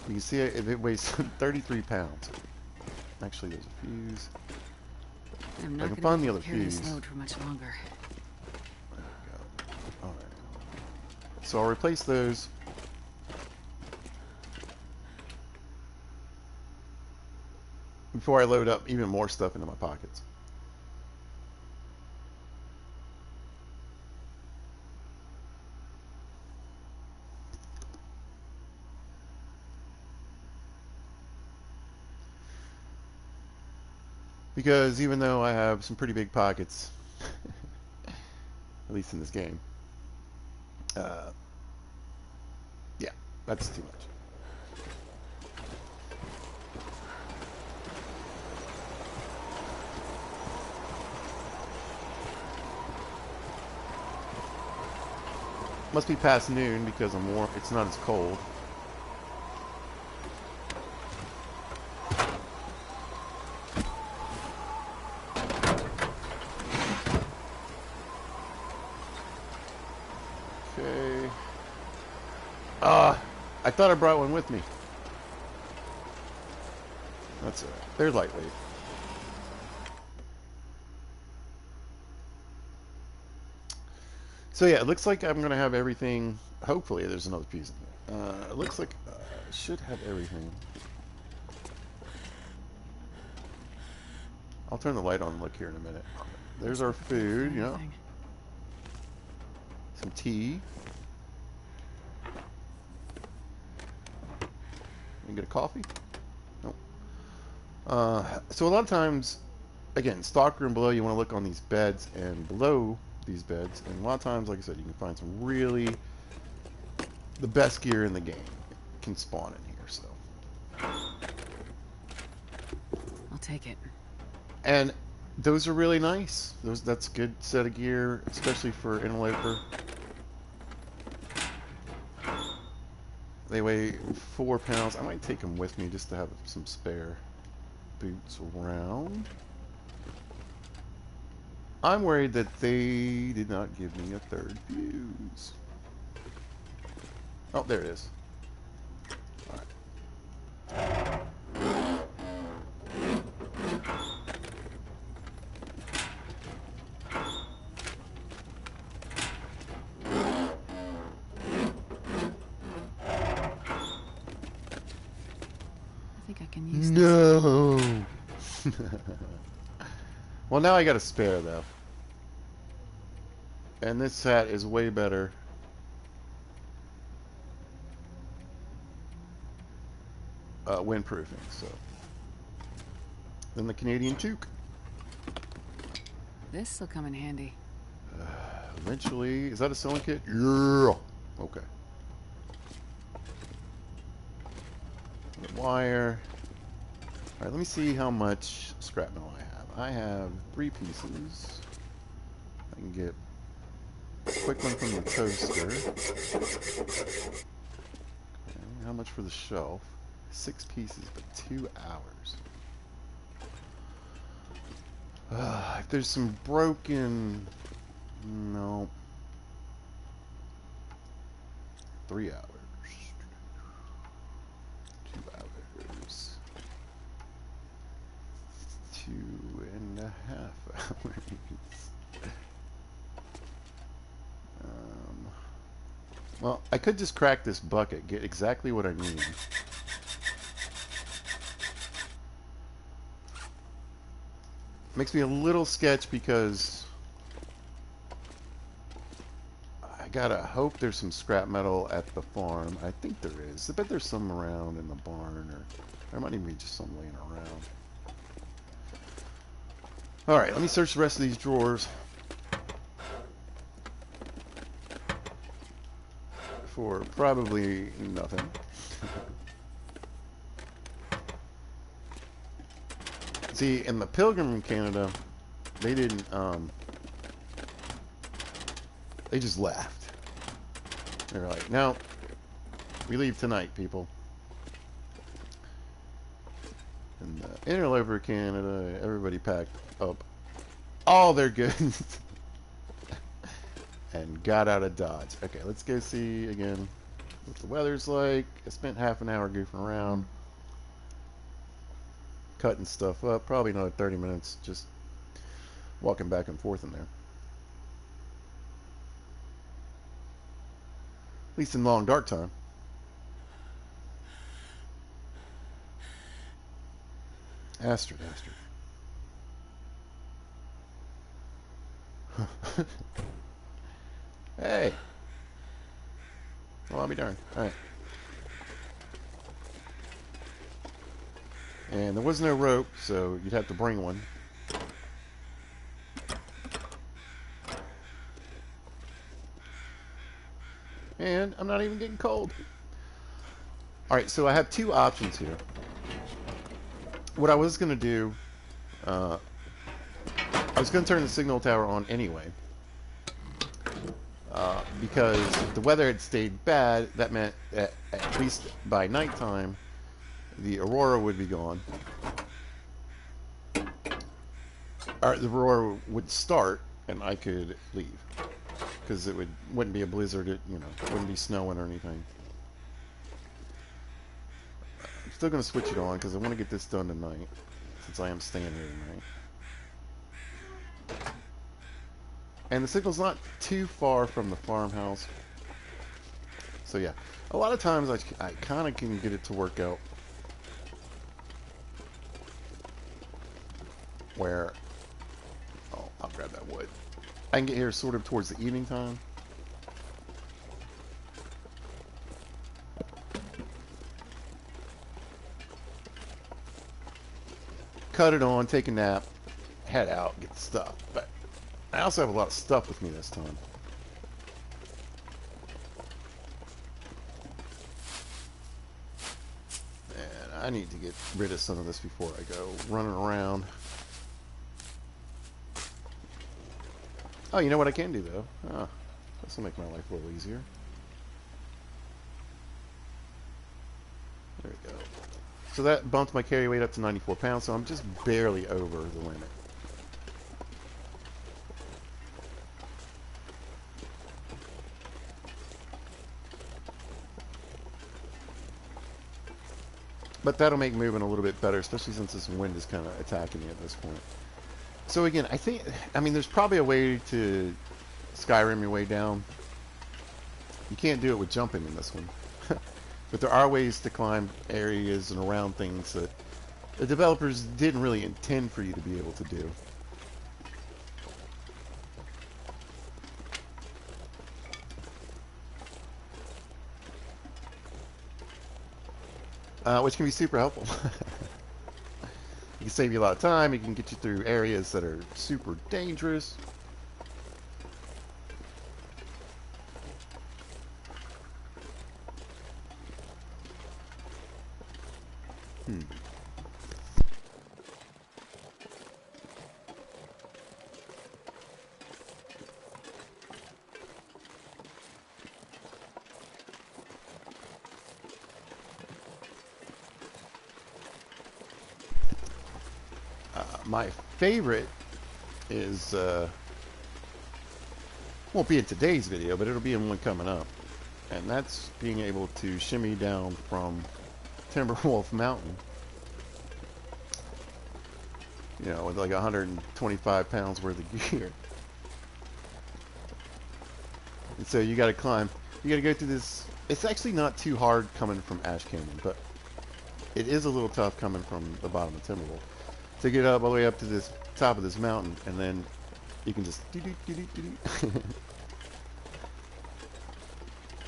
You can see it weighs 33 pounds. Actually, there's a fuse. I'm I not can gonna find be the able other to carry this fuse. load for much longer. There we go. Alright. So I'll replace those. Before I load up even more stuff into my pockets. Because even though I have some pretty big pockets, at least in this game, uh, yeah, that's too much. Must be past noon because I'm warm. It's not as cold. Okay. I thought I brought one with me. That's all right. They're lightweight. So yeah, it looks like I'm gonna have everything. Hopefully, there's another piece in here. It looks like I should have everything. I'll turn the light on and look here in a minute. There's our food, you know. Some tea. You get a coffee? Nope. So a lot of times, again, stockroom below, you want to look on these beds and below these beds. And a lot of times, like I said, you can find some really the best gear in the game can spawn in here. So I'll take it. and those are really nice. That's a good set of gear, especially for interloper. They weigh 4 pounds. I might take them with me just to have some spare boots around. I'm worried that they did not give me a third fuse. Oh, there it is. All right. I think I can use this. No. Well, now I got a spare though, and this hat is way better. Windproofing, so than the Canadian toque. This'll come in handy. Eventually, is that a sewing kit? Yeah. Okay. The wire. All right, let me see how much scrap metal I have. I have 3 pieces. I can get a quick one from the toaster. Okay, how much for the shelf? 6 pieces, but 2 hours. If there's some broken... No. 3 hours. 2 hours. 2.5 hours. Well, I could just crack this bucket, get exactly what I need. Makes me a little sketch because I gotta hope there's some scrap metal at the farm. I think there is. I bet there's some around in the barn, or there might even be just some laying around. Alright, let me search the rest of these drawers for probably nothing. See, in the Pilgrim in Canada, they didn't, they just left. They were like, no, we leave tonight, people. In the Interloper Canada, everybody packed up all their goods and got out of Dodge. Okay, let's go see again what the weather's like. I spent half an hour goofing around. cutting stuff up. Probably another 30 minutes just walking back and forth in there. At least in long dark time. Astrid. Hey. Well, I'll be darned. Alright. And there was no rope, so you'd have to bring one. And I'm not even getting cold. Alright, so I have two options here. What I was going to do, I was going to turn the signal tower on anyway. Because if the weather had stayed bad, that meant that at least by nighttime, the aurora would be gone. Or the aurora would start, and I could leave. Because it wouldn't be a blizzard, it wouldn't be snowing or anything. I'm still going to switch it on because I want to get this done tonight, since I am staying here tonight. And the signal's not too far from the farmhouse. So yeah, a lot of times I kind of can get it to work out where, oh, I'll grab that wood. I can get here sort of towards the evening time. Cut it on, take a nap, head out, get the stuff. But I also have a lot of stuff with me this time. And I need to get rid of some of this before I go running around. Oh, you know what I can do, though? Oh, this will make my life a little easier. There we go. So that bumped my carry weight up to 94 pounds, so I'm just barely over the limit. But that'll make moving a little bit better, especially since this wind is kind of attacking me at this point. So again, I mean, there's probably a way to Skyrim your way down. You can't do it with jumping in this one. But there are ways to climb areas and around things that the developers didn't really intend for you to be able to do. Which can be super helpful. It can save you a lot of time. It can get you through areas that are super dangerous. My favorite is, won't be in today's video, but it'll be in one coming up. And that's being able to shimmy down from Timberwolf Mountain. You know, with like 125 pounds worth of gear. And so you gotta climb. You gotta go through this. It's actually not too hard coming from Ash Canyon, but it is a little tough coming from the bottom of Timberwolf. To get up all the way up to this top of this mountain, and then you can just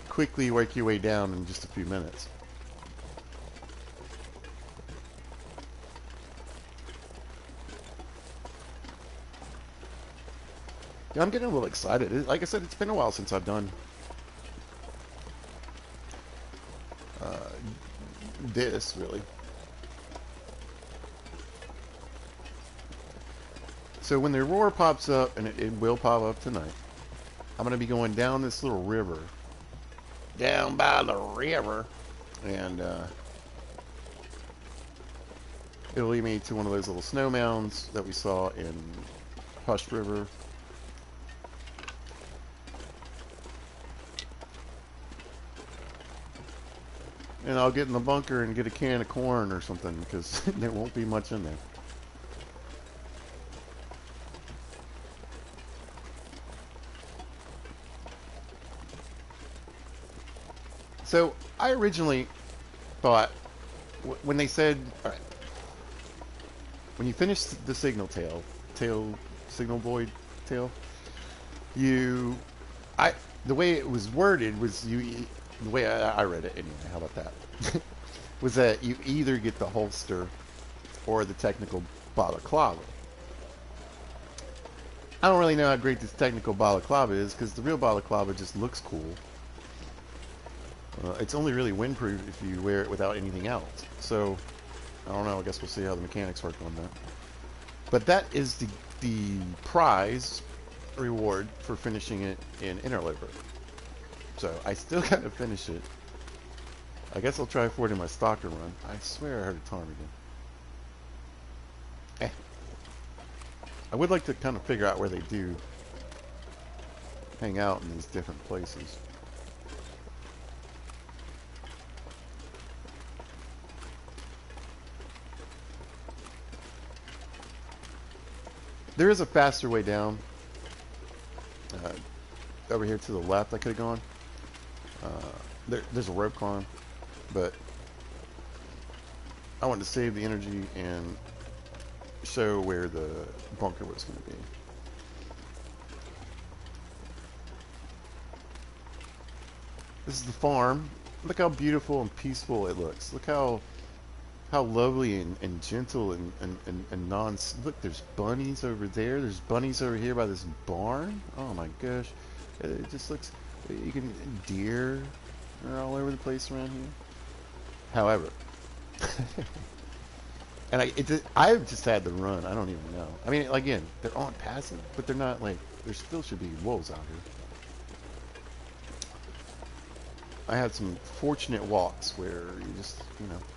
quickly work your way down in just a few minutes. Yeah, I'm getting a little excited. Like I said, it's been a while since I've done this, really. So when the aurora pops up, and it will pop up tonight, I'm going to be going down this little river. Down by the river. And it'll lead me to one of those little snow mounds that we saw in Hush River. and I'll get in the bunker and get a can of corn or something because there won't be much in there. So I originally thought when they said, all right, when you finish the signal void tail, you, I, the way it was worded was the way I read it anyway. How about that? Was that you either get the holster or the technical balaclava. I don't really know how great this technical balaclava is because the real balaclava just looks cool. It's only really windproof if you wear it without anything else. So, I don't know. I guess we'll see how the mechanics work on that. But that is the prize reward for finishing it in Interloper. So, I still gotta finish it. I guess I'll try for it in my Stalker run. I swear I heard a ptarmigan. Eh. I would like to kind of figure out where they do hang out in these different places. There is a faster way down. Over here to the left I could have gone. There's a rope climb, but I wanted to save the energy and show where the bunker was going to be. This is the farm. Look how beautiful and peaceful it looks. Look how lovely and gentle and look, there's bunnies over there. There's bunnies over here by this barn. Oh my gosh. It just looks, you can, deer are all over the place around here. However, and I've just had to run. I don't even know. I mean, again, they're on passive, but they're not like, there still should be wolves out here. I had some fortunate walks where you just,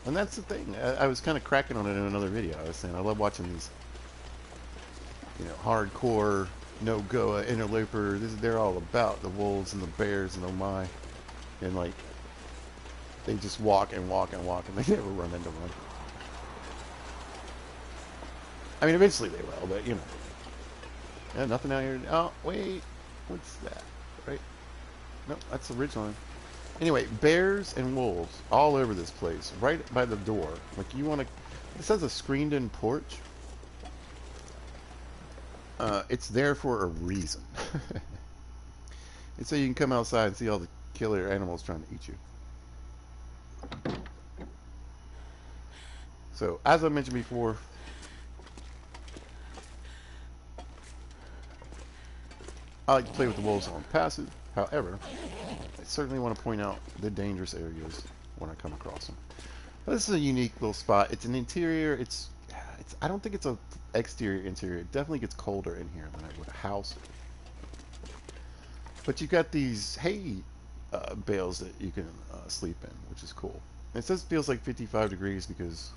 and that's the thing. I was kind of cracking on it in another video. I was saying I love watching these, hardcore, no-goa, interloper. They're all about the wolves and the bears and oh my. And like, they just walk and walk and walk and they never run into one. I mean, eventually they will, but Yeah, nothing out here. Oh, wait. What's that? Right? Nope, that's the ridge line. Anyway, bears and wolves all over this place, right by the door. Like you want to, this has a screened-in porch. It's there for a reason. It's so you can come outside and see all the killer animals trying to eat you. So, as I mentioned before, I like to play with the wolves on passive. However, I certainly want to point out the dangerous areas when I come across them. But this is a unique little spot. It's an interior. It's I don't think it's a exterior interior. It definitely gets colder in here than I would a house. But you've got these hay bales that you can sleep in, which is cool. And it says it feels like 55 degrees because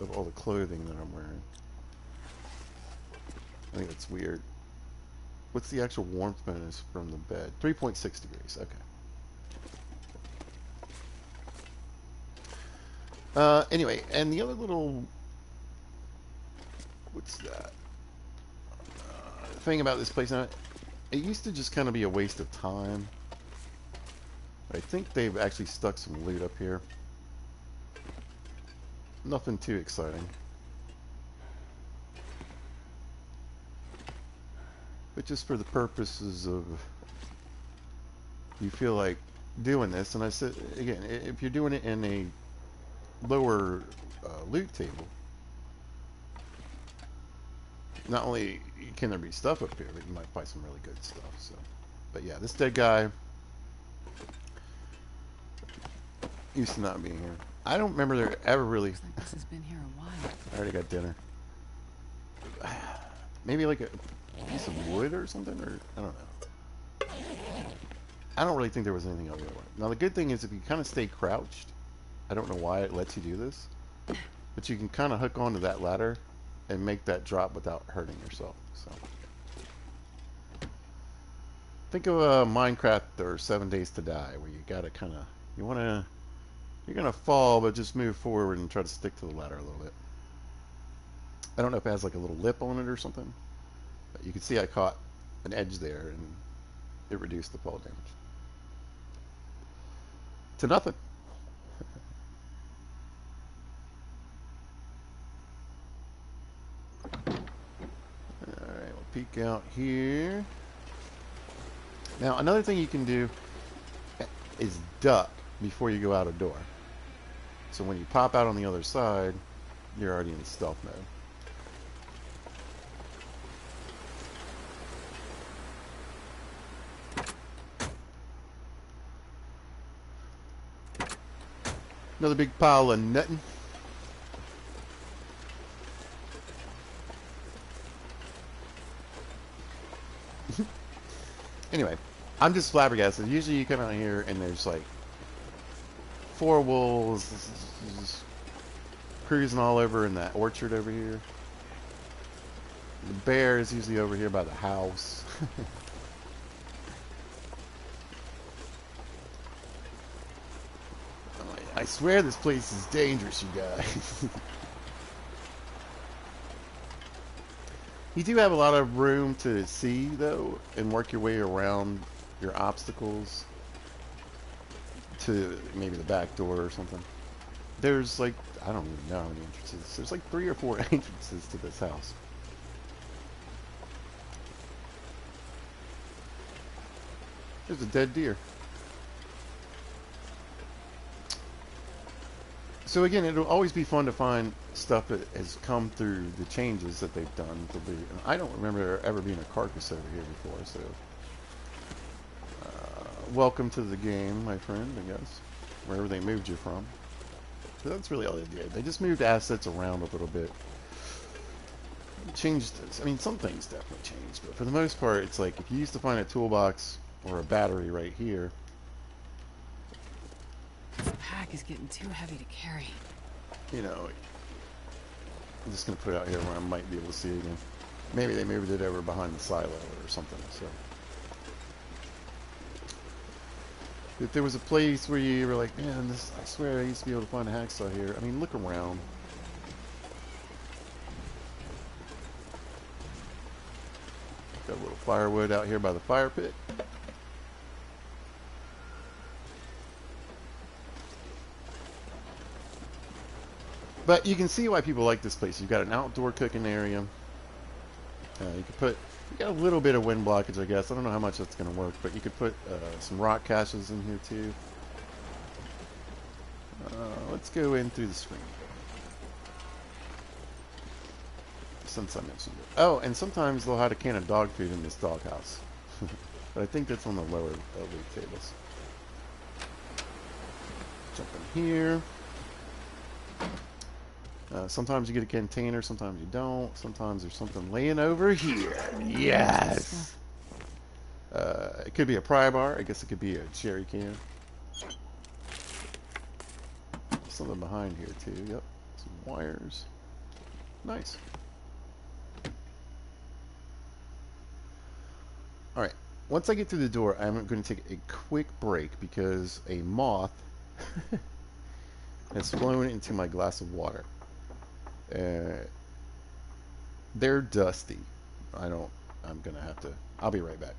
of all the clothing that I'm wearing. I think that's weird. What's the actual warmth bonus from the bed? 3.6 degrees. Okay. Anyway, and the other little, what's that thing about this place now? It used to just kind of be a waste of time. I think they've actually stuck some loot up here. Nothing too exciting. But just for the purposes of, you feel like doing this, and I said, again, if you're doing it in a lower loot table, not only can there be stuff up here, but you might find some really good stuff. So, but yeah, this dead guy used to not be here. I don't remember there ever really. Looks like this has been here a while. I already got dinner. Maybe like a piece of wood or something, or I don't know. I don't really think there was anything over there. Now the good thing is if you kind of stay crouched, I don't know why it lets you do this, but you can kind of hook onto that ladder and make that drop without hurting yourself. So think of Minecraft or 7 Days to Die, where you gotta kind of, you want to You're gonna fall, but just move forward and try to stick to the ladder a little bit. I don't know if it has like a little lip on it or something, but you can see I caught an edge there and it reduced the fall damage to nothing. Alright, we'll peek out here. Now, another thing you can do is duck before you go out a door. So when you pop out on the other side, you're already in stealth mode. Another big pile of nutting. Anyway, I'm just flabbergasted. Usually you come out here and there's like 4 wolves just cruising all over in that orchard over here. The bear is usually over here by the house. I swear this place is dangerous, you guys. You do have a lot of room to see, though, and work your way around your obstacles to maybe the back door or something. There's like, I don't even know how many entrances. There's like 3 or 4 entrances to this house. There's a dead deer. So again, it'll always be fun to find stuff that has come through the changes that they've done. I don't remember there ever being a carcass over here before, so welcome to the game, my friend, I guess, wherever they moved you from. So that's really all they did. They just moved assets around a little bit. Changed, I mean, some things definitely changed, but for the most part, it's like if you used to find a toolbox or a battery right here, This pack is getting too heavy to carry. you know, I'm just going to put it out here where I might be able to see it again. Maybe they moved it over behind the silo or something, so. If there was a place where you were like, man, this, I swear I used to be able to find a hacksaw here. I mean, look around. Got a little firewood out here by the fire pit. But you can see why people like this place. You've got an outdoor cooking area. You could put, you got a little bit of wind blockage, I guess. I don't know how much that's going to work, but you could put some rock caches in here too. Let's go in through the screen. Since I mentioned it. Oh, and sometimes they'll have a can of dog food in this doghouse. But I think that's on the lower loot tables. Jump in here. Sometimes you get a container, sometimes you don't. Sometimes there's something laying over here. Yes! It could be a pry bar. I guess it could be a jerry can. Something behind here too. Yep. Some wires. Nice. Alright. Once I get through the door, I'm going to take a quick break because a moth has flown into my glass of water. They're dusty. I'm gonna have to, I'll be right back.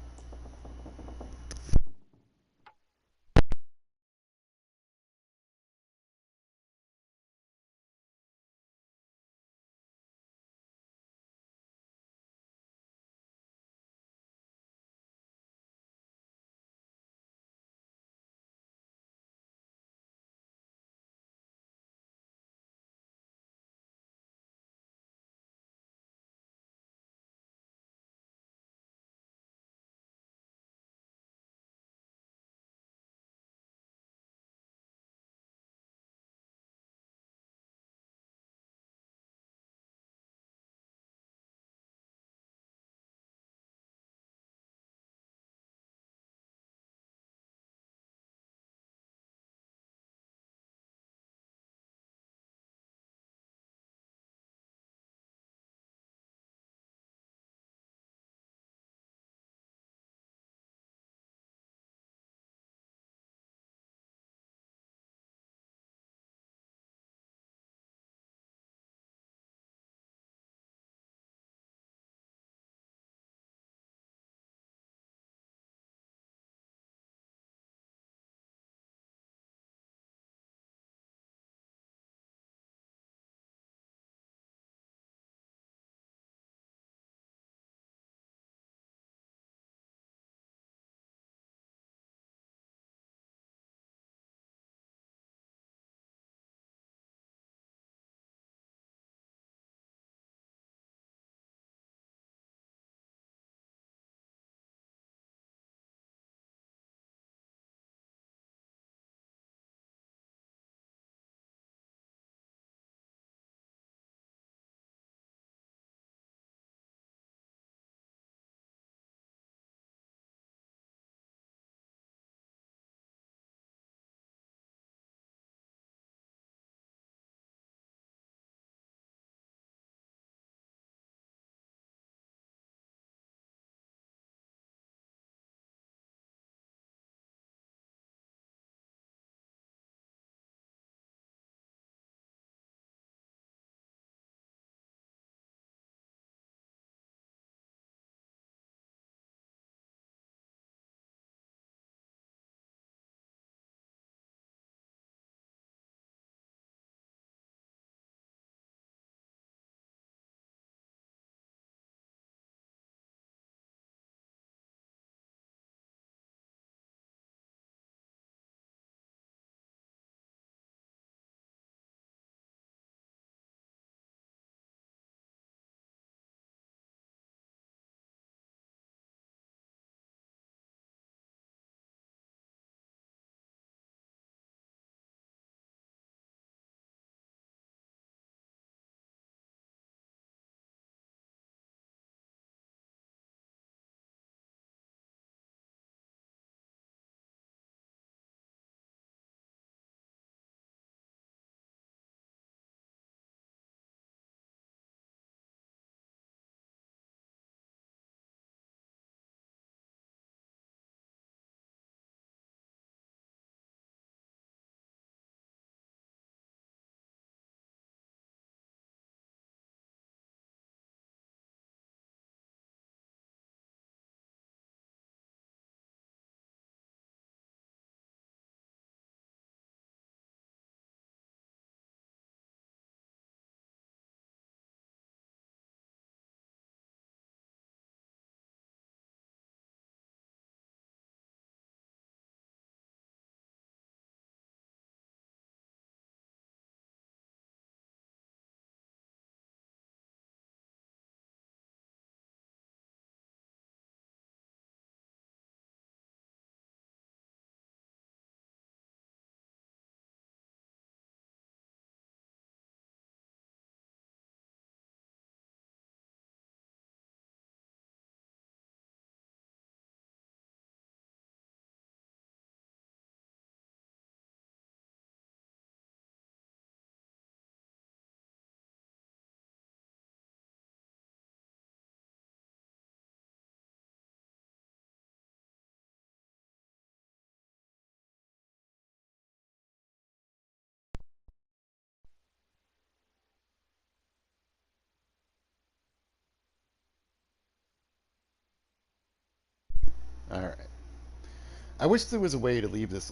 I wish there was a way to leave this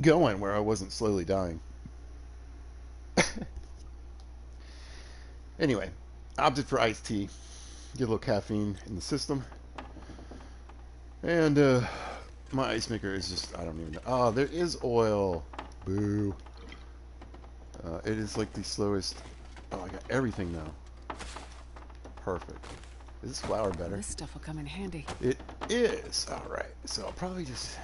going where I wasn't slowly dying. Anyway, opted for iced tea. Get a little caffeine in the system. And my ice maker is just, I don't even know. Oh, there is oil. Boo. It is like the slowest. Oh, I got everything now. Perfect. Is this flour better? This stuff will come in handy. It is. Alright. So I'll probably just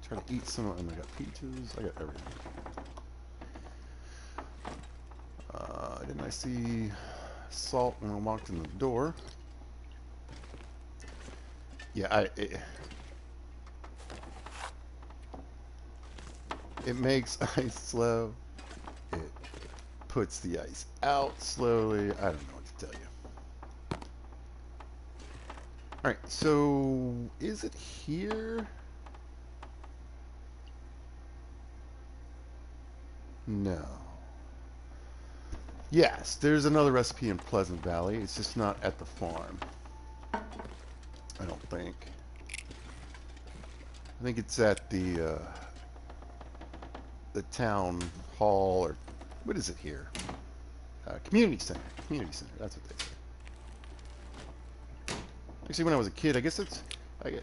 try to eat some. And I got peaches. I got everything. Didn't I see salt when I walked in the door? Yeah, it makes ice slow. It puts the ice out slowly. I don't know what to tell you. Alright, so is it here? No. Yes, there's another recipe in Pleasant Valley. It's just not at the farm. I don't think. I think it's at the town hall, or what is it here? Community center. Community center. That's what they say. Actually, when I was a kid, I guess it's no,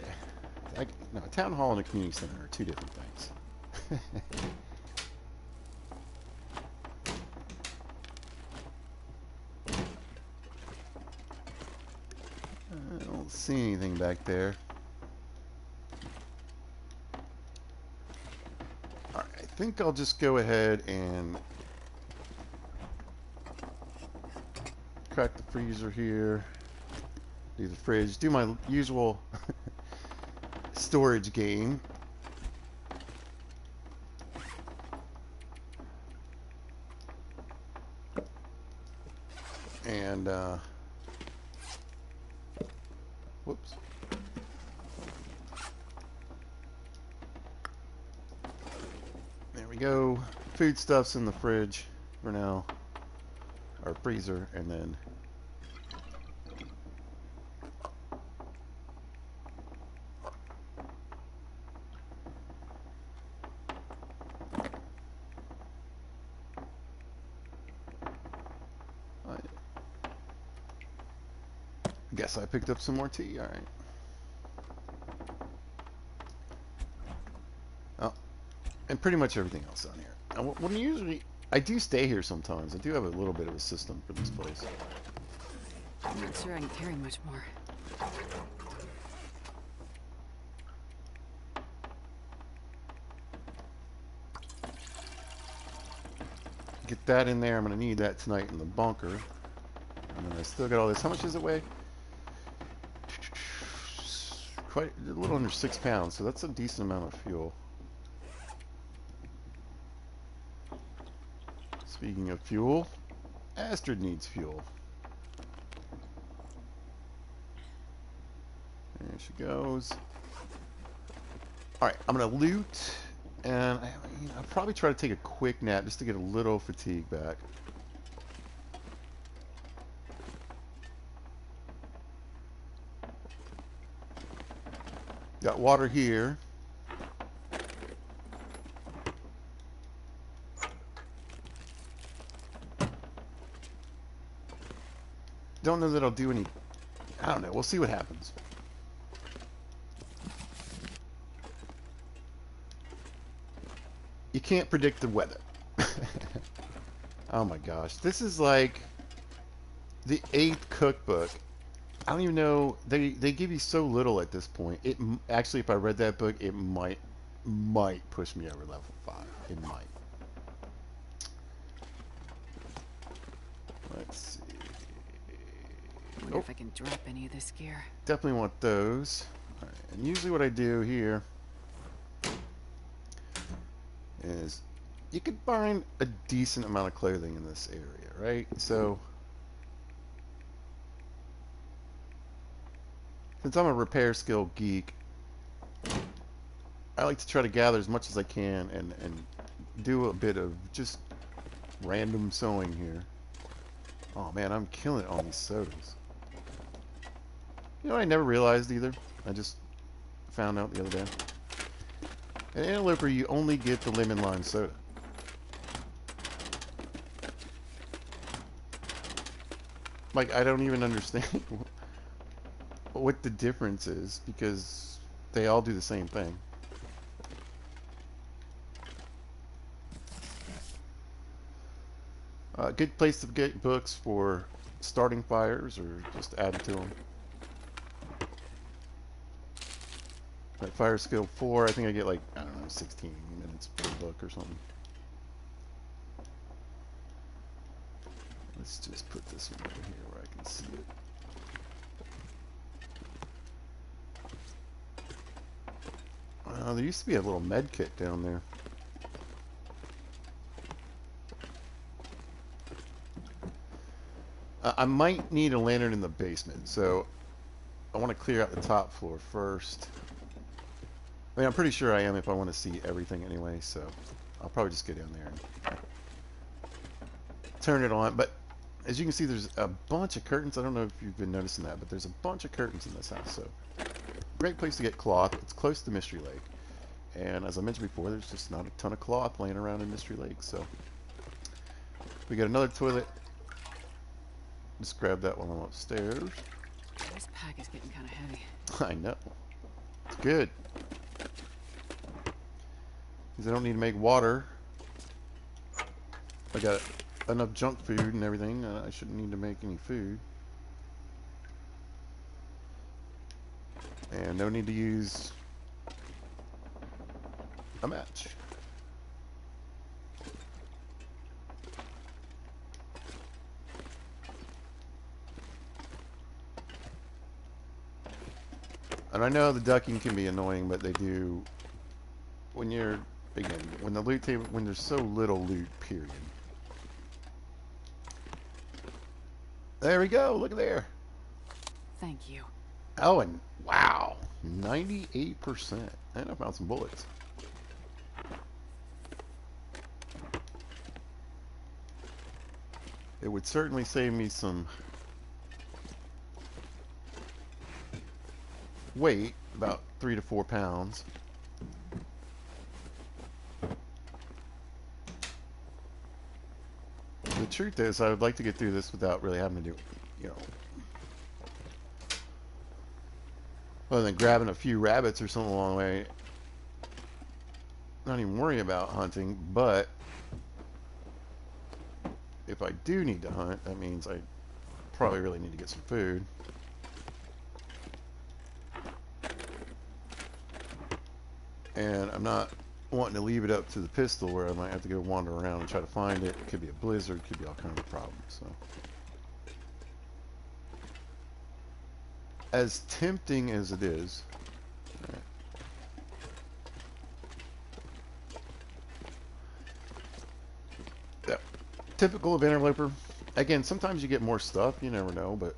a town hall and a community center are two different things. I don't see anything back there. Alright, I think I'll just go ahead and crack the freezer here. Do the fridge. Do my usual storage game. And, whoops. There we go. Foodstuffs in the fridge for now. Or freezer, and then I guess I picked up some more tea. Alright. Oh, and pretty much everything else on here. When usually, I do stay here sometimes. I do have a little bit of a system for this place. I'm not sure I can carry much more. Get that in there. I'm going to need that tonight in the bunker. And then I still got all this. How much does it weigh? Quite a little under 6 pounds, so that's a decent amount of fuel. Speaking of fuel, Astrid needs fuel. There she goes. Alright, I'm going to loot, and I'll probably try to take a quick nap just to get a little fatigue back. Got water here. Don't know that I'll do any. I don't know. We'll see what happens. You can't predict the weather. Oh my gosh. This is like the 8th cookbook. I don't even know. They give you so little at this point. It actually, if I read that book, it might push me over level 5. It might. Let's see. I wonder if I can drop any of this gear. Definitely want those. All right. And usually what I do here is you can find a decent amount of clothing in this area, right? So since I'm a repair skill geek, I like to try to gather as much as I can and do a bit of just random sewing here. Oh man, I'm killing it on these sodas. You know what I never realized either? I just found out the other day. At Interloper, you only get the lemon lime soda. Like, I don't even understand what the difference is, because they all do the same thing. Good place to get books for starting fires or just adding to them. At Fire Skill 4, I think I get like, I don't know, 16 minutes per book or something. Let's just put this one over here where I can see it. There used to be a little med kit down there. I might need a lantern in the basement, so I want to clear out the top floor first. I mean, I'm pretty sure I am if I want to see everything anyway, so I'll probably just get down there and turn it on. But as you can see, there's a bunch of curtains. I don't know if you've been noticing that, but there's a bunch of curtains in this house, so great place to get cloth. It's close to Mystery Lake. And as I mentioned before, there's just not a ton of cloth laying around in Mystery Lake, so we got another toilet. Just grab that while I'm upstairs. This pack is getting kind of heavy. I know. It's good. Because I don't need to make water. I got enough junk food and everything. I shouldn't need to make any food. And no need to use a match. And I know the ducking can be annoying, but they do when you're, again, when the loot table, when there's so little loot, period. There we go, look at there. Thank you. Oh, and wow, 98%. And I found some bullets. It would certainly save me some weight, about 3 to 4 pounds. The truth is, I would like to get through this without really having to do, you know, other than grabbing a few rabbits or something along the way. Not even worry about hunting, but if I do need to hunt, that means I probably really need to get some food. And I'm not wanting to leave it up to the pistol where I might have to go wander around and try to find it. It could be a blizzard, could be all kinds of problems. So, as tempting as it is, right, yeah, typical of Interloper. Again, sometimes you get more stuff, you never know, but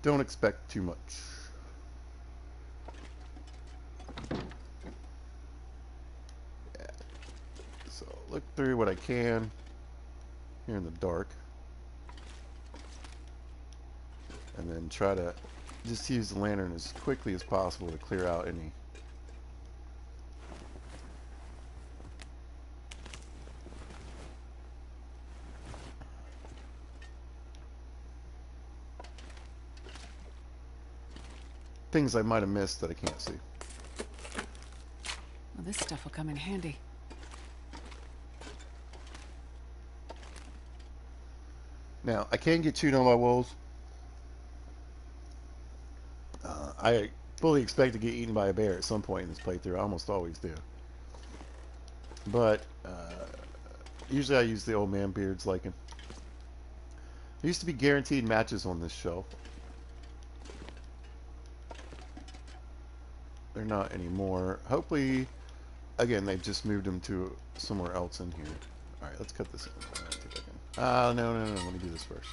don't expect too much. Yeah. So look through what I can here in the dark, and then try to just use the lantern as quickly as possible to clear out any things I might have missed that I can't see. Well, this stuff will come in handy. Now, I can get chewed on by wolves. I fully expect to get eaten by a bear at some point in this playthrough. I almost always do. But usually I use the old man beards lichen. There used to be guaranteed matches on this show. They're not anymore. Hopefully, again, they've just moved them to somewhere else in here. Alright, let's cut this in. No. Let me do this first.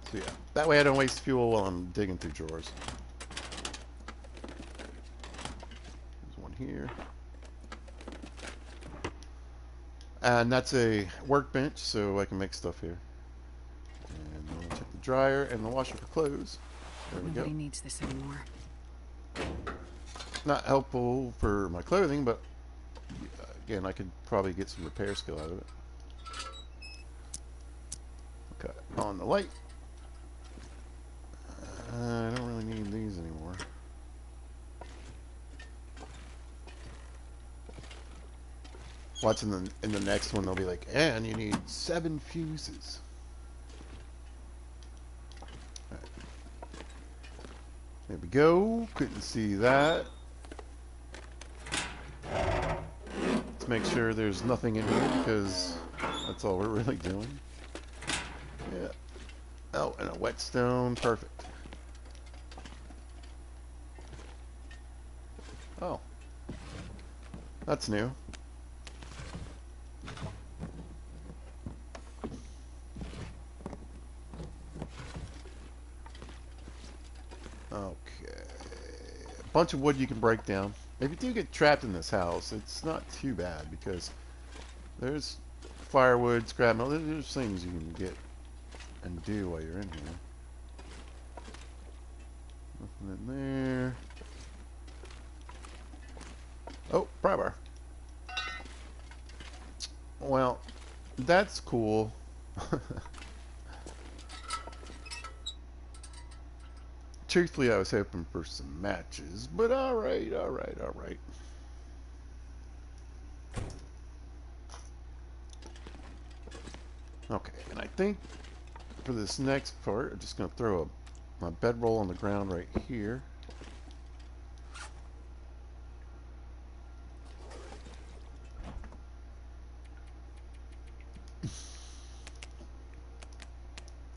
So yeah, that way I don't waste fuel while I'm digging through drawers. There's one here. And that's a workbench, so I can make stuff here. And then we'll check the dryer and the washer for clothes. There we go. Nobody needs this anymore. Not helpful for my clothing, but again, I could probably get some repair skill out of it. Okay, on the light. I don't really need these anymore. Watch in the next one, they'll be like, and you need 7 fuses. Right. There we go. Couldn't see that. Let's make sure there's nothing in here because that's all we're really doing. Yeah. Oh, and a whetstone. Perfect. Oh. That's new. Okay. A bunch of wood you can break down. If you do get trapped in this house, it's not too bad because there's firewood, scrap metal. There's things you can get and do while you're in here. Nothing in there. Oh, pry bar. Well, that's cool. Truthfully, I was hoping for some matches, but alright, alright, alright. Okay, and I think for this next part, I'm just going to throw my bedroll on the ground right here.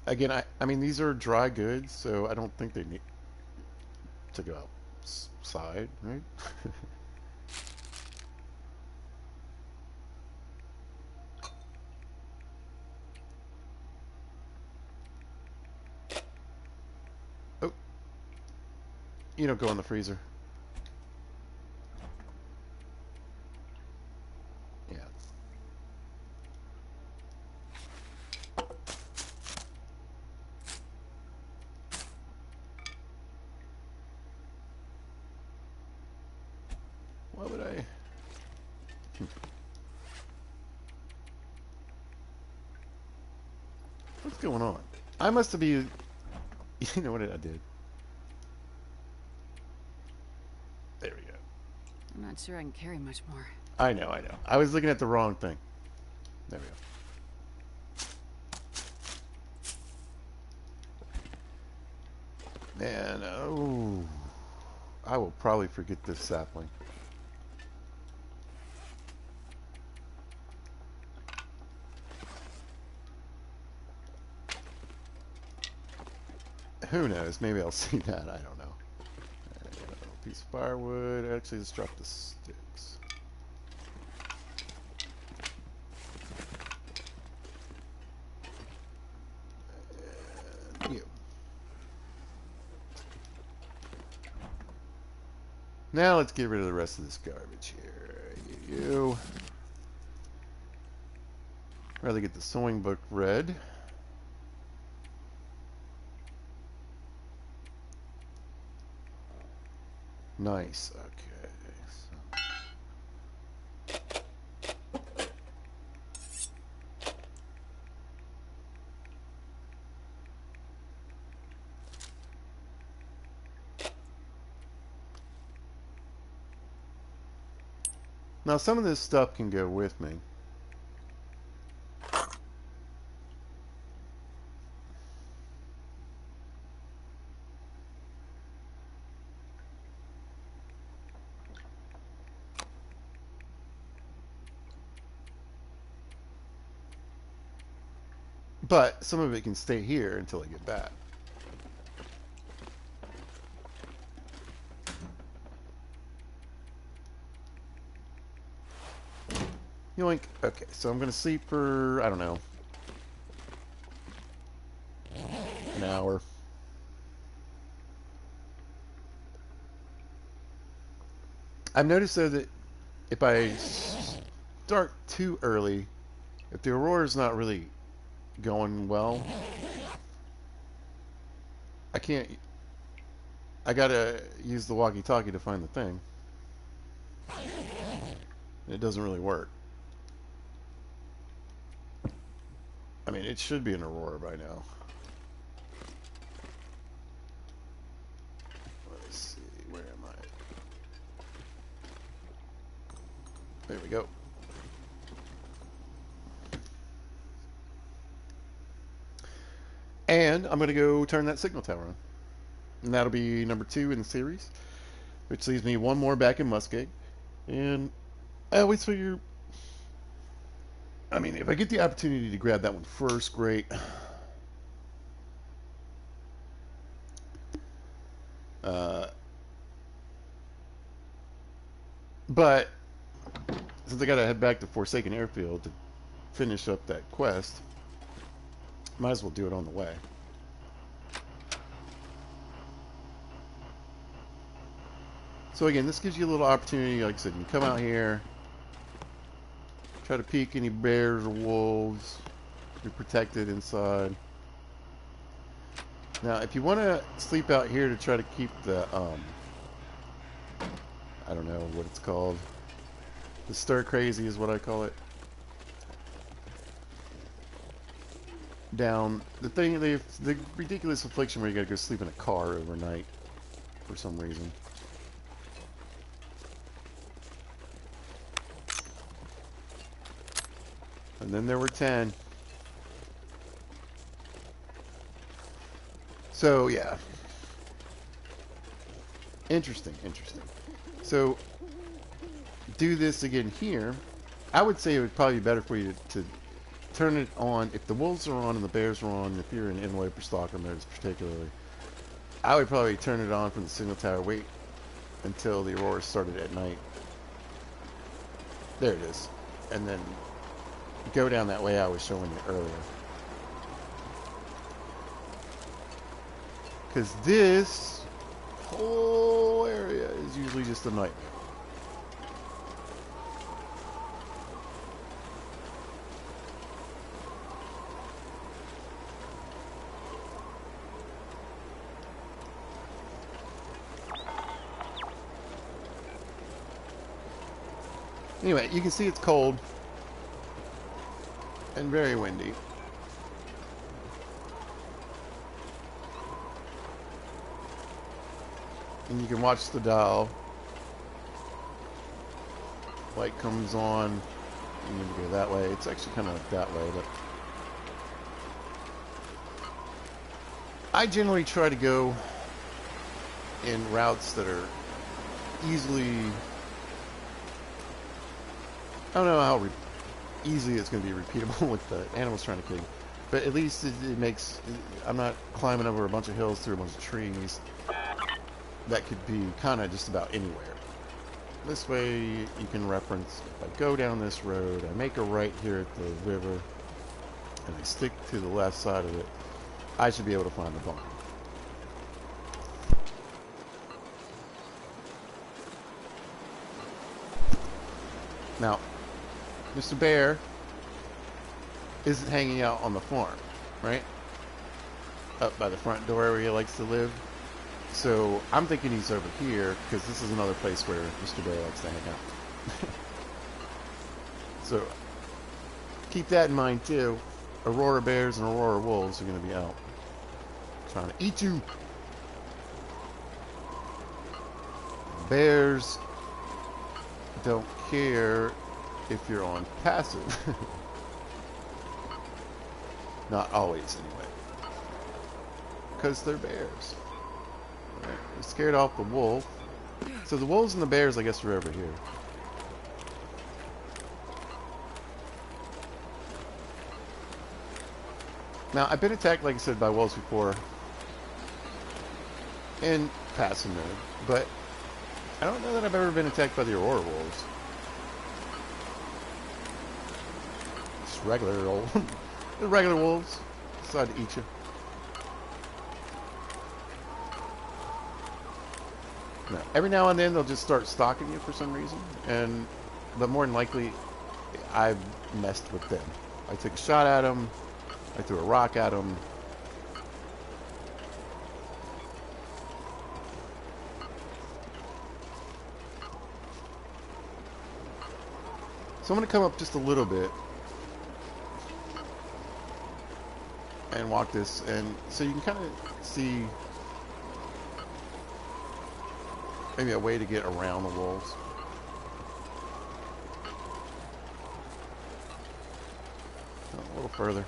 Again, I mean, these are dry goods, so I don't think they need to go outside, right? Oh, you don't go in the freezer. Yeah. Why would I? What's going on? I must have been. You know what I did? There we go. I'm not sure I can carry much more. I know, I know. I was looking at the wrong thing. There we go. Man, oh, I will probably forget this sapling. Who knows? Maybe I'll see that. I don't know. A piece of firewood. Actually, let's drop the sticks. And you. Now let's get rid of the rest of this garbage here. You. Rather get the sewing book read. Nice. Okay. Now some of this stuff can go with me. But some of it can stay here until I get back. Yoink. Okay, so I'm going to sleep for, I don't know, an hour. I've noticed, though, that if I start too early, If the Aurora's not really going well, I can't. I gotta use the walkie-talkie to find the thing. It doesn't really work. I mean, it should be an Aurora by now. Let's see, where am I? There we go. And I'm going to go turn that signal tower on. And that'll be number 2 in the series, which leaves me one more back in Muskeg. And I always figure, I mean, if I get the opportunity to grab that one first, great. Uh, but since I got to head back to Forsaken Airfield to finish up that quest, might as well do it on the way. So again, this gives you a little opportunity. Like I said, you can come out here, try to peek any bears or wolves. You're protected inside. Now, if you want to sleep out here to try to keep the, I don't know what it's called. The stir crazy is what I call it. Down. The thing, the ridiculous affliction where you gotta go sleep in a car overnight for some reason. And then there were 10. So, yeah. Interesting, interesting. So, do this again here. I would say it would probably be better for you to turn it on. If the wolves are on and the bears are on, if you're in envelope or stalker modes particularly, I would probably turn it on from the signal tower, wait until the aurora started at night. There it is. And then go down that way I was showing you earlier. Because this whole area is usually just a nightmare. Anyway, you can see it's cold and very windy. And you can watch the dial. Light comes on. You need to go that way. It's actually kind of that way, but I generally try to go in routes that are easily. I don't know how easily it's going to be repeatable with the animals trying to kill you, but at least it makes. I'm not climbing over a bunch of hills through a bunch of trees. That could be kind of just about anywhere. This way you can reference, if I go down this road, I make a right here at the river, and I stick to the left side of it, I should be able to find the barn. Now, Mr. Bear isn't hanging out on the farm, right? Up by the front door where he likes to live. So I'm thinking he's over here because this is another place where Mr. Bear likes to hang out. So keep that in mind too. Aurora bears and Aurora wolves are going to be out trying to eat you. Bears don't care if you're on passive. Not always anyway. Because they're bears. Right. We scared off the wolf. So the wolves and the bears, I guess, are over here. Now, I've been attacked, like I said, by wolves before in passive mode, but I don't know that I've ever been attacked by the Aurora wolves. Just regular old, the regular wolves decide to eat you. No. Every now and then they'll just start stalking you for some reason, but more than likely I've messed with them. I took a shot at him. I threw a rock at him. So I'm going to come up just a little bit and walk this, and so you can kind of see maybe a way to get around the wolves. A little further.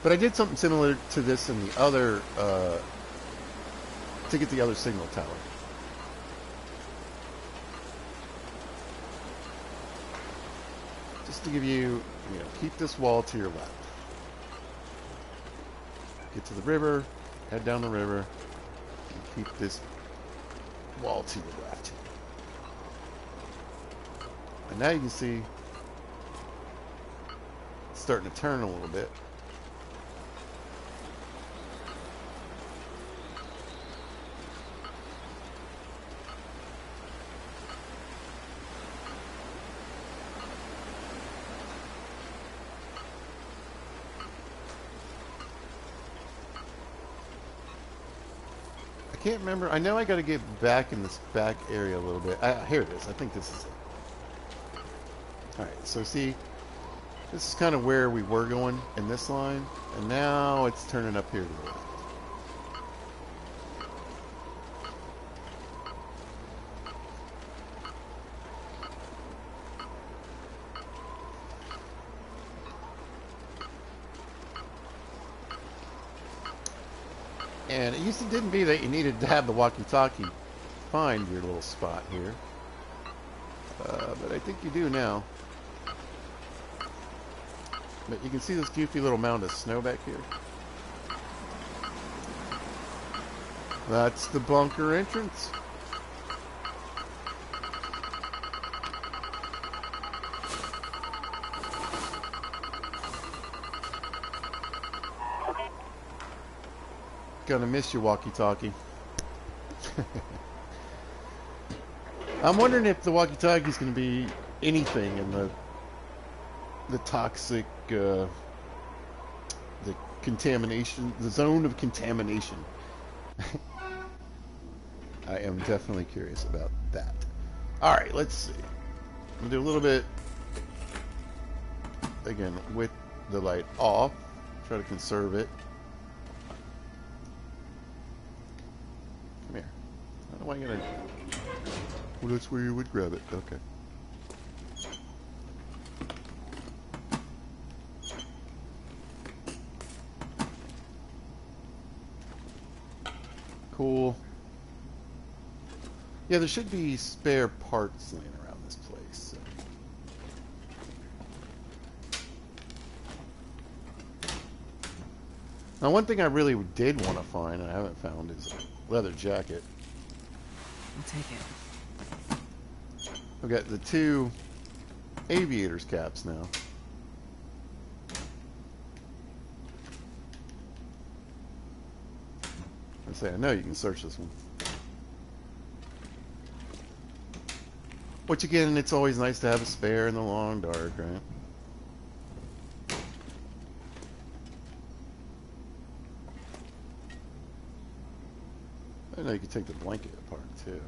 But I did something similar to this in the other, to get the other signal tower. Just to give you, keep this wall to your left. Get to the river, head down the river, and keep this wall to your left. And now you can see it's starting to turn a little bit. I can't remember. I know I got to get back in this back area a little bit. Here it is. I think this is it. Alright, so see, this is kind of where we were going in this line, and now it's turning up here to the left. And it used to didn't be that you needed to have the walkie-talkie find your little spot here. But I think you do now. But you can see this goofy little mound of snow back here. That's the bunker entrance. Gonna miss your walkie-talkie. I'm wondering if the walkie-talkie is gonna be anything in the toxic, the contamination, the zone of contamination. I am definitely curious about that. All right, let's see. I'm gonna do a little bit again with the light off. Try to conserve it. How am I gonna? Well, that's where you would grab it. Okay. Cool. Yeah, there should be spare parts laying around this place. So. Now, one thing I really did want to find, and I haven't found, is a leather jacket. I'll take it. I've got the 2 aviator's caps now. I know you can search this one. Which again, it's always nice to have a spare in the long dark, right? I know you can take the blanket apart too.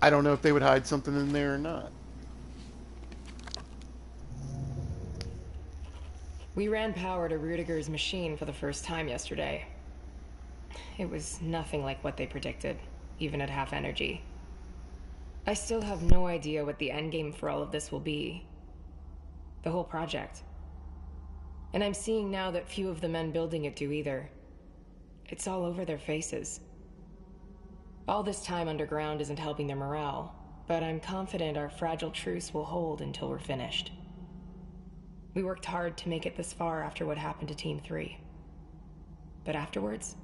I don't know if they would hide something in there or not. We ran power to Rudiger's machine for the first time yesterday. It was nothing like what they predicted, even at half energy. I still have no idea what the endgame for all of this will be. The whole project. And I'm seeing now that few of the men building it do either. It's all over their faces. All this time underground isn't helping their morale, but I'm confident our fragile truce will hold until we're finished. We worked hard to make it this far after what happened to Team 3. But afterwards?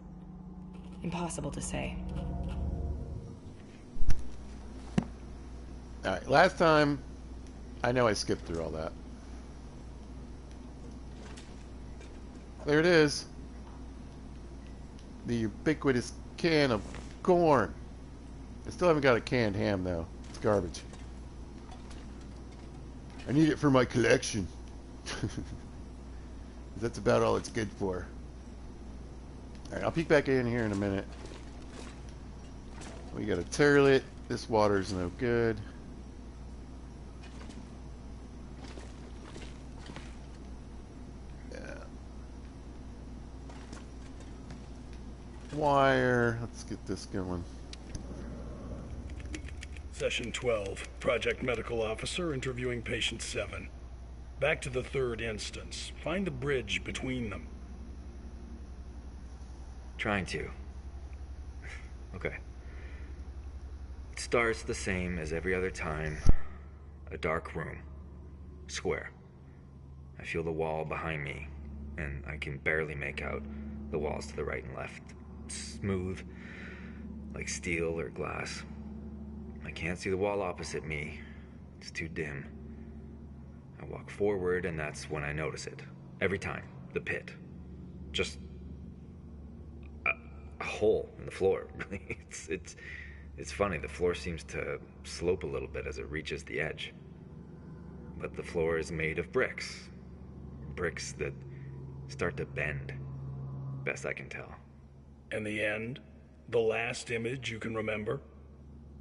Impossible to say. Alright, last time, I know I skipped through all that. There it is. The ubiquitous can of corn. I still haven't got a canned ham, though. It's garbage. I need it for my collection. That's about all it's good for. Alright, I'll peek back in here in a minute. We got a turlet. This water's no good. Yeah. Wire. Let's get this going. Session 12. Project Medical Officer interviewing Patient 7. Back to the third instance. Find the bridge between them. Trying to. Okay. It starts the same as every other time. A dark room. Square. I feel the wall behind me, and I can barely make out the walls to the right and left. Smooth, like steel or glass. I can't see the wall opposite me. It's too dim. I walk forward, and that's when I notice it. Every time. The pit. Just a hole in the floor. It's funny. The floor seems to slope a little bit as it reaches the edge. But the floor is made of bricks. Bricks that start to bend. Best I can tell. And the end? The last image you can remember?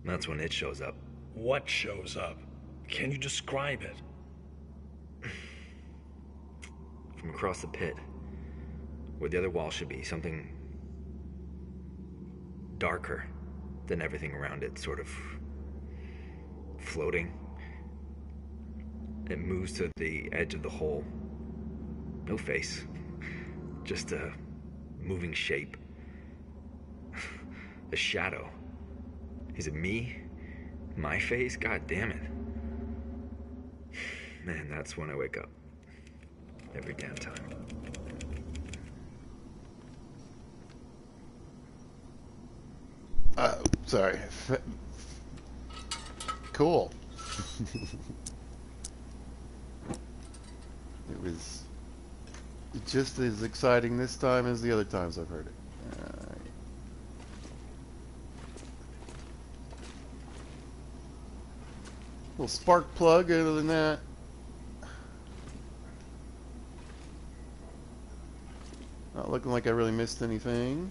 That's when it shows up. What shows up? Can you describe it? From across the pit, where the other wall should be, something darker than everything around it, sort of floating. It moves to the edge of the hole. No face, just a moving shape. A shadow. Is it me? My face? God damn it. Man, that's when I wake up. Every damn time. Sorry. Cool. It was just as exciting this time as the other times I've heard it. Little spark plug, other than that. Not looking like I really missed anything.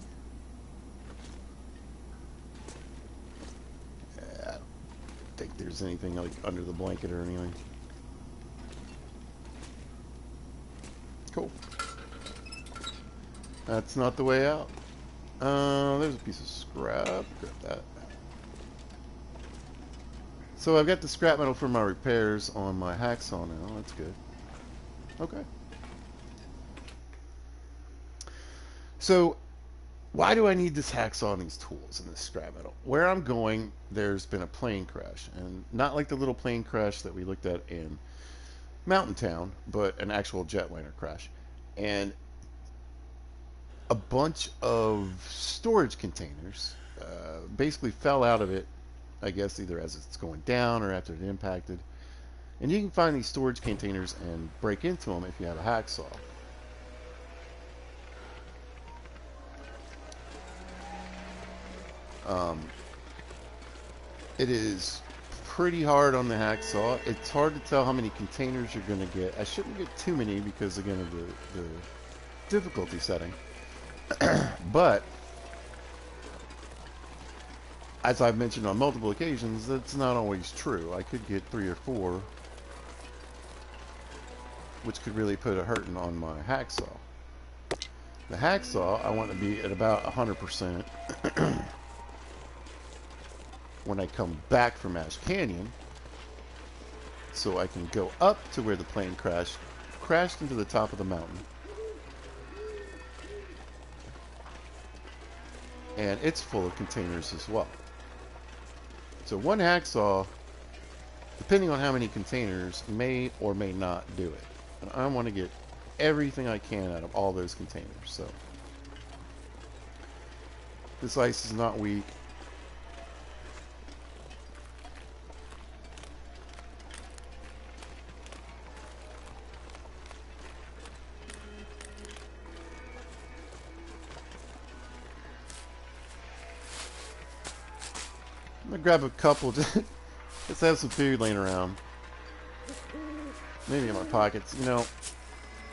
Yeah, I don't think there's anything like under the blanket or anything. Cool. That's not the way out. There's a piece of scrap. Grab that. So I've got the scrap metal for my repairs on my hacksaw now. That's good. Okay. So why do I need this hacksaw and these tools and this scrap metal? Where I'm going, there's been a plane crash. And not like the little plane crash that we looked at in Mountain Town, but an actual jetliner crash. And a bunch of storage containers basically fell out of it, I guess either as it's going down or after it impacted. And you can find these storage containers and break into them if you have a hacksaw. It is pretty hard on the hacksaw. It's hard to tell how many containers you're going to get. I shouldn't get too many because, again, of the difficulty setting. But as I've mentioned on multiple occasions, that's not always true. I could get 3 or 4, which could really put a hurting on my hacksaw. The hacksaw, I want to be at about 100% when I come back from Ash Canyon, so I can go up to where the plane crashed into the top of the mountain. And it's full of containers as well. So one hacksaw, depending on how many containers, may or may not do it. And I want to get everything I can out of all those containers. So this ice is not weak. I'm gonna grab a couple. Just have some food laying around. Maybe in my pockets. You know,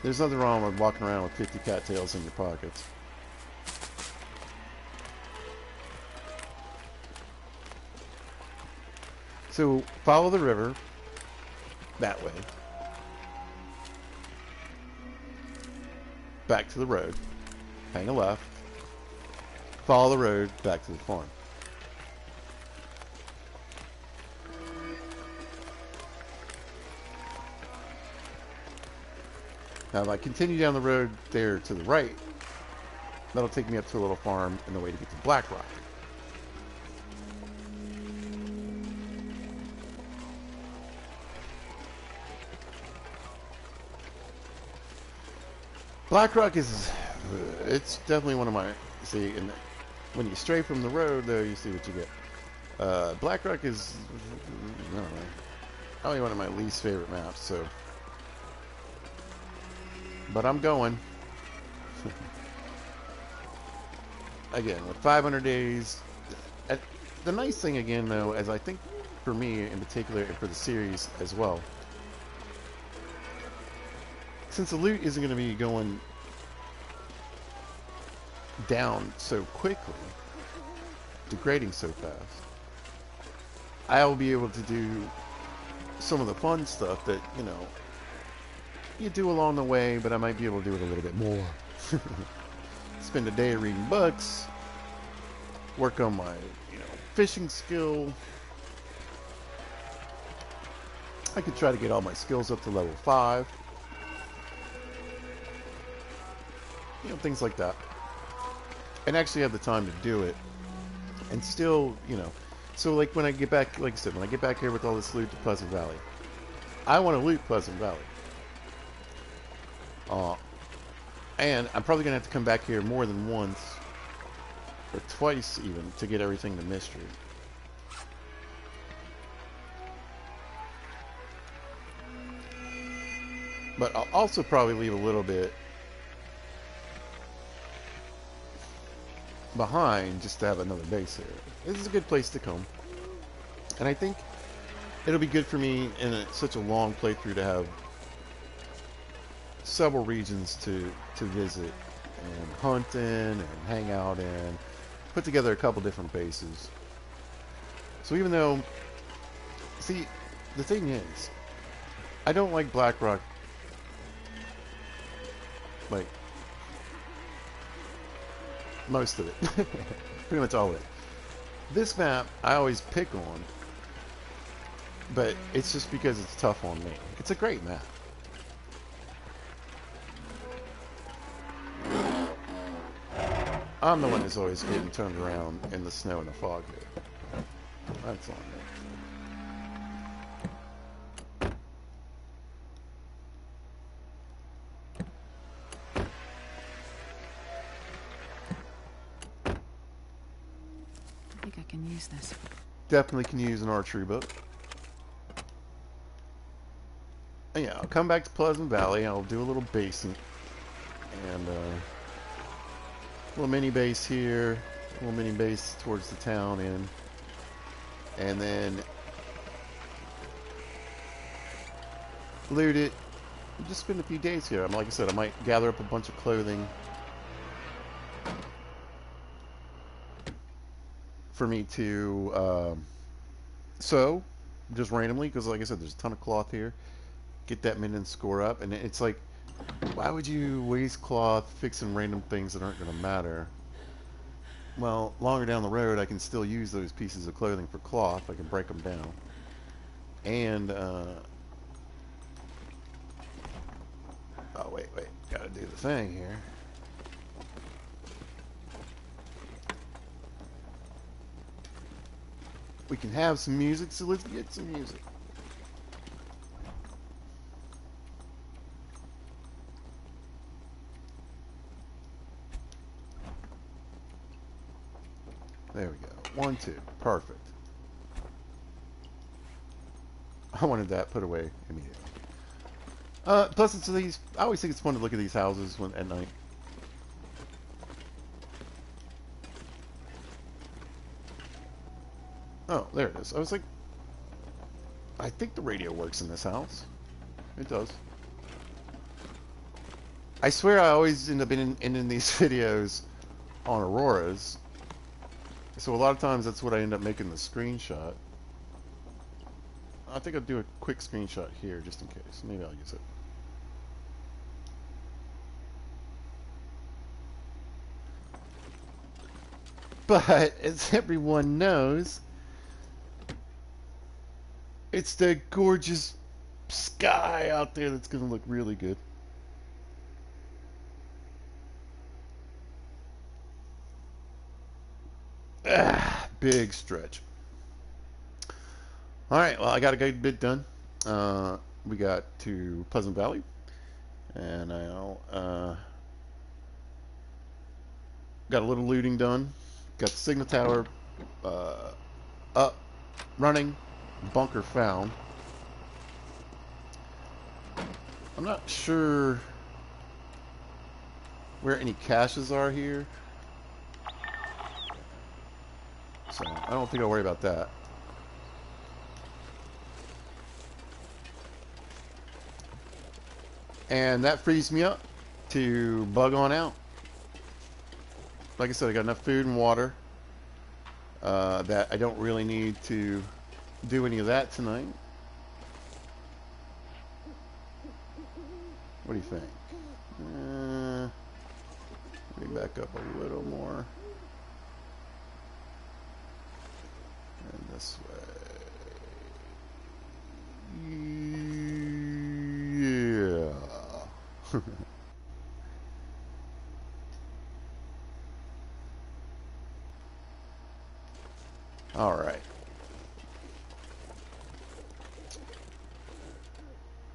there's nothing wrong with walking around with 50 cattails in your pockets. So follow the river that way. Back to the road. Hang a left. Follow the road back to the farm. Now if I continue down the road there to the right, that'll take me up to a little farm and the way to get to Black Rock. Black Rock is, it's definitely one of my, see, and when you stray from the road though, you see what you get. Black Rock is, I don't know, probably one of my least favorite maps, so. But I'm going. Again, with 500 days. The nice thing again, though, as I think for me in particular and for the series as well, since the loot isn't going to be going down so quickly, degrading so fast, I will be able to do some of the fun stuff that, you know, you do along the way, but I might be able to do it a little bit more. Spend a day reading books, work on my, you know, fishing skill. I could try to get all my skills up to level 5. You know, things like that. And actually have the time to do it. And still, you know, so like when I get back, like I said, when I get back here with all this loot to Pleasant Valley, I want to loot Pleasant Valley. And I'm probably going to have to come back here more than once, or twice even, to get everything to Mystery. But I'll also probably leave a little bit behind just to have another base here. This is a good place to come. And I think it'll be good for me in such a long playthrough to have several regions to visit and hunt in and hang out in, put together a couple different bases. So even though, see, the thing is, I don't like Black Rock, like, most of it. Pretty much all of it. This map, I always pick on, but it's just because it's tough on me. It's a great map. I'm the one who's always getting turned around in the snow and the fog here. That's on me. I think I can use this. Definitely can use an archery book. And yeah, I'll come back to Pleasant Valley. I'll do a little basing. And, little mini base here, little mini base towards the town end, and then loot it. Just spend a few days here. Like I said, I might gather up a bunch of clothing for me to sew just randomly, because like I said, there's a ton of cloth here. Get that minion score up, and it's like, why would you waste cloth fixing random things that aren't going to matter? Well, longer down the road, I can still use those pieces of clothing for cloth. I can break them down. And, oh, wait. Gotta do the thing here. We can have some music, so let's get some music. There we go. 1, 2. Perfect. I wanted that put away immediately. Plus, it's these. I always think it's fun to look at these houses at night. Oh, there it is. I was like, I think the radio works in this house. It does. I swear I always end up in these videos on Auroras. So a lot of times that's what I end up making the screenshot. I think I'll do a quick screenshot here just in case. Maybe I'll use it. But as everyone knows, it's the gorgeous sky out there that's going to look really good. Big stretch. All right, well, I got a good bit done. We got to Pleasant Valley, and I got a little looting done. Got the signal tower up, running, bunker found. I'm not sure where any caches are here, so I don't think I'll worry about that. And that frees me up to bug on out. Like I said, I got enough food and water that I don't really need to do any of that tonight. What do you think? Let me back up a little more. And this way. Yeah. All right.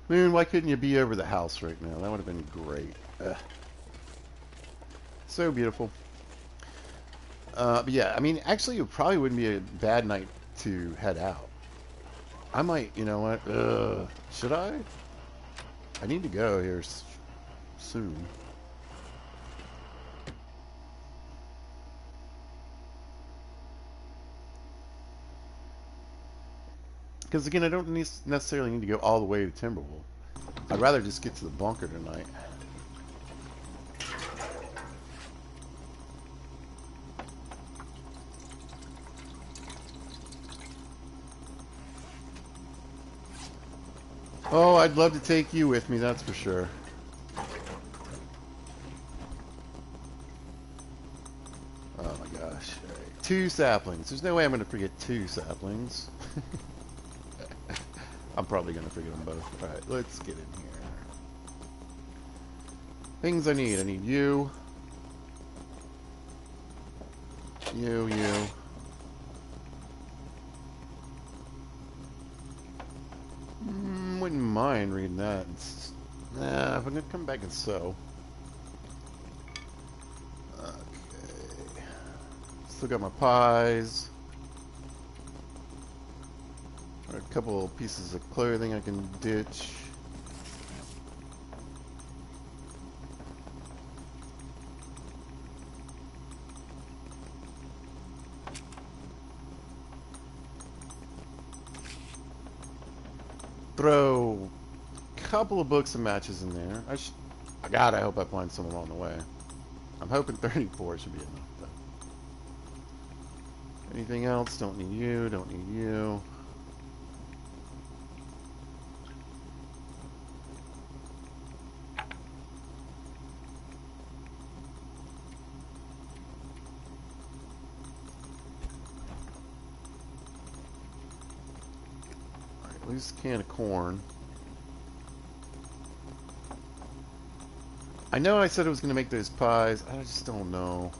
Moon, why couldn't you be over the house right now? That would have been great. So beautiful. But yeah, I mean, actually, it probably wouldn't be a bad night to head out. I might, you know what? Should I? I need to go here soon. Because again, I don't necessarily need to go all the way to Timberwolf. I'd rather just get to the bunker tonight. Oh, I'd love to take you with me, that's for sure. Oh my gosh. Right. 2 saplings. There's no way I'm going to forget 2 saplings. I'm probably going to forget them both. Alright, let's get in here. Things I need. I need you. You. Wouldn't mind reading that. Nah, if I'm going to come back and sew. Okay. Still got my pies. A couple pieces of clothing I can ditch. Throw a couple of books and matches in there. I hope I find some along the way. I'm hoping 34 should be enough though. Anything else? Don't need you, don't need you. Loose can of corn. I know I said I was going to make those pies. I just don't know.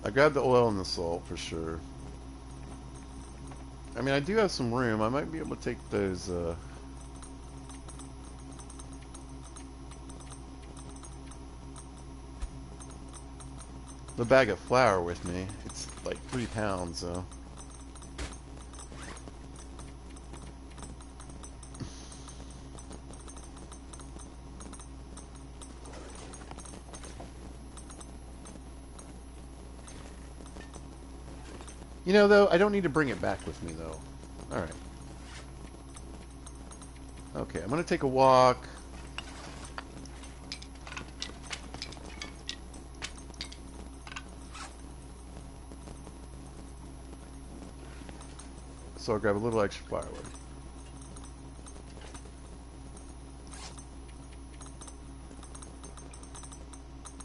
I grabbed the oil and the salt for sure. I mean, I do have some room. I might be able to take those, the bag of flour with me. It's like 3 pounds, so. You know, though, I don't need to bring it back with me, though. Alright. Okay, I'm going to take a walk. So I'll grab a little extra firewood.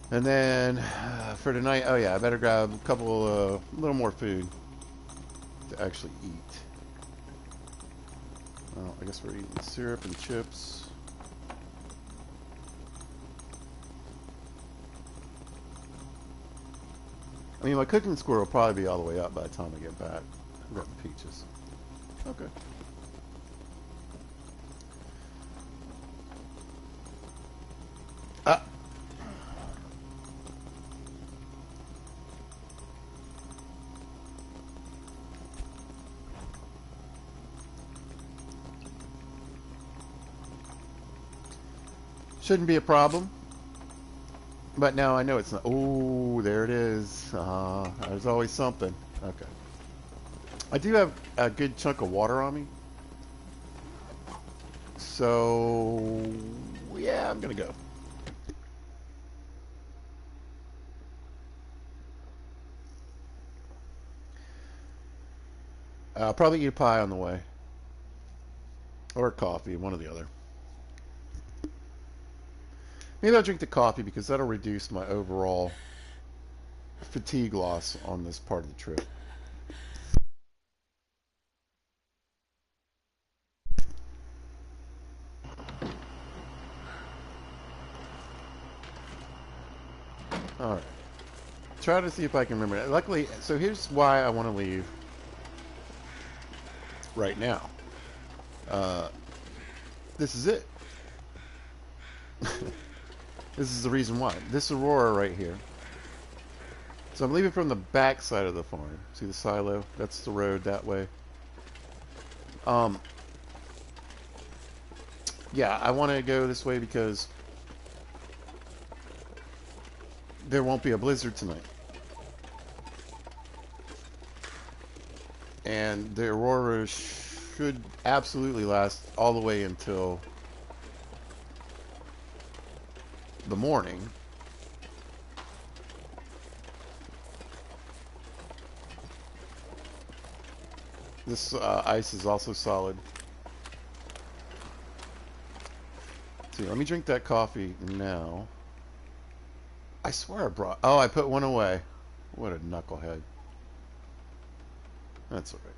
And then, for tonight, oh yeah, I better grab a couple, a little more food to actually eat. Well, I guess we're eating syrup and chips. I mean, my cooking score will probably be all the way up by the time I get back. I've got the peaches. Okay. Ah. Shouldn't be a problem. But now I know it's not. Oh, there it is. There's always something. Okay. I do have a good chunk of water on me. So, yeah, I'm going to go. I'll probably eat a pie on the way. Or coffee, one or the other. Maybe I'll drink the coffee because that'll reduce my overall fatigue loss on this part of the trip. Alright. Try to see if I can remember that. Luckily, so here's why I want to leave right now. This is it. This is the reason why. This Aurora right here. So I'm leaving from the back side of the farm. See the silo? That's the road that way. Yeah, I want to go this way because there won't be a blizzard tonight. And the Aurora should absolutely last all the way until the morning. This ice is also solid. See, let me drink that coffee now. I swear I brought... Oh, I put one away. What a knucklehead. That's alright.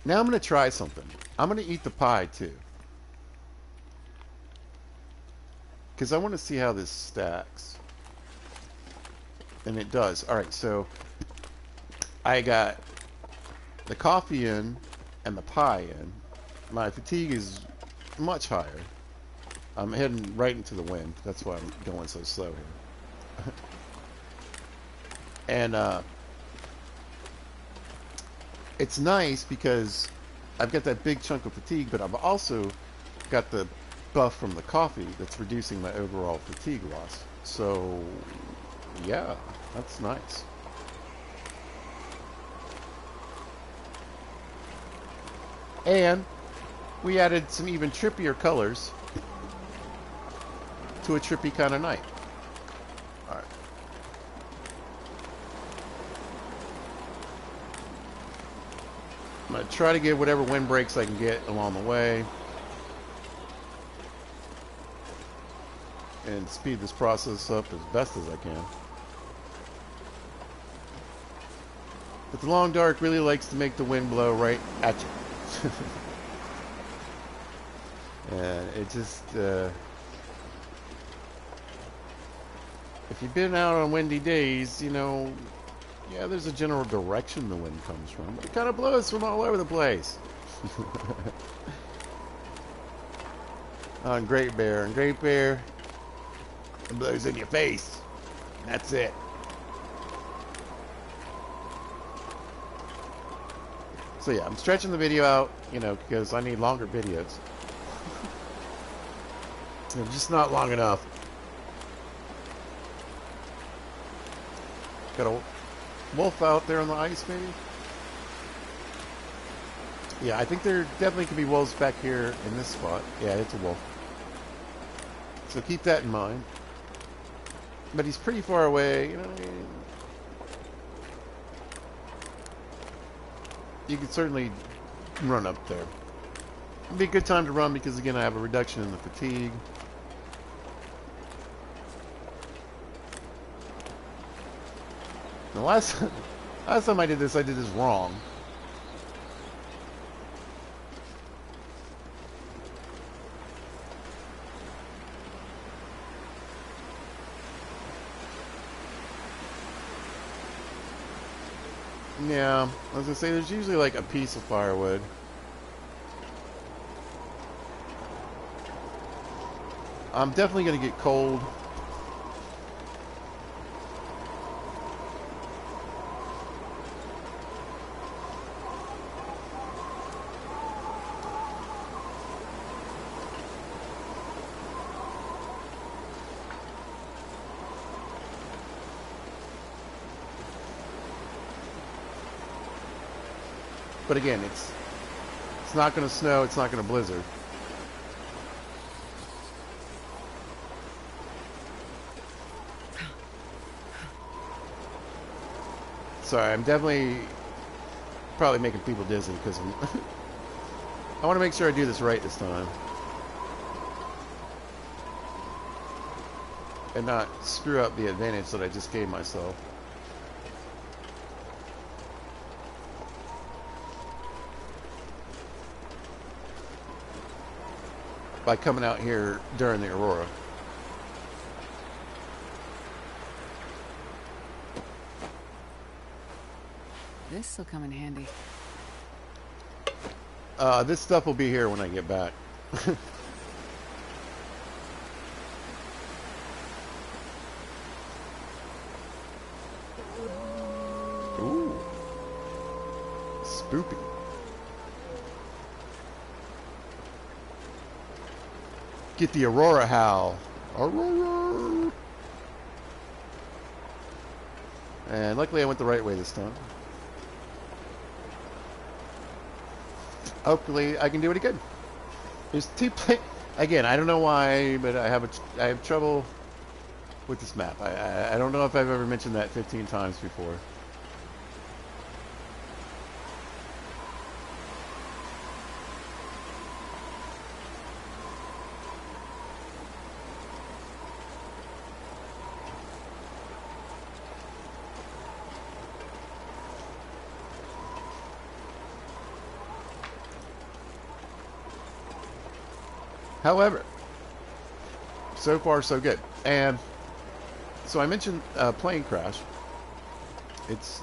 Now I'm going to try something. I'm going to eat the pie too. Because I want to see how this stacks. And it does. Alright, so I got the coffee in and the pie in. My fatigue is much higher. I'm heading right into the wind. That's why I'm going so slow here. And it's nice because I've got that big chunk of fatigue, but I've also got the buff from the coffee that's reducing my overall fatigue loss. So, yeah, that's nice. And we added some even trippier colors to a trippy kind of night. All right. I'm going to try to get whatever windbreaks I can get along the way. And speed this process up as best as I can. But the long dark really likes to make the wind blow right at you. And it just, if you've been out on windy days, you know, yeah, there's a general direction the wind comes from. But it kind of blows from all over the place. On Great Bear. And Great Bear, it blows in your face. That's it. So yeah, I'm stretching the video out, you know, because I need longer videos. They're just not long enough. Got a wolf out there on the ice, maybe? Yeah, I think there definitely could be wolves back here in this spot. Yeah, it's a wolf. So keep that in mind. But he's pretty far away, you know what I mean? You could certainly run up there. It'd be a good time to run because, again, I have a reduction in the fatigue. The last time I did this wrong. Yeah, I was gonna say there's usually like a piece of firewood. I'm definitely gonna get cold. But again, it's not going to snow, it's not going to blizzard. Sorry, I'm definitely probably making people dizzy because I want to make sure I do this right this time. And not screw up the advantage that I just gave myself. By coming out here during the aurora. This'll come in handy. This stuff will be here when I get back. Ooh. Spoopy. Get the aurora howl. Aurora. And luckily I went the right way this time. Hopefully I can do it again. There's two again, I don't know why, but I have trouble with this map. I don't know if I've ever mentioned that 15 times before. However, so far so good. And so I mentioned plane crash.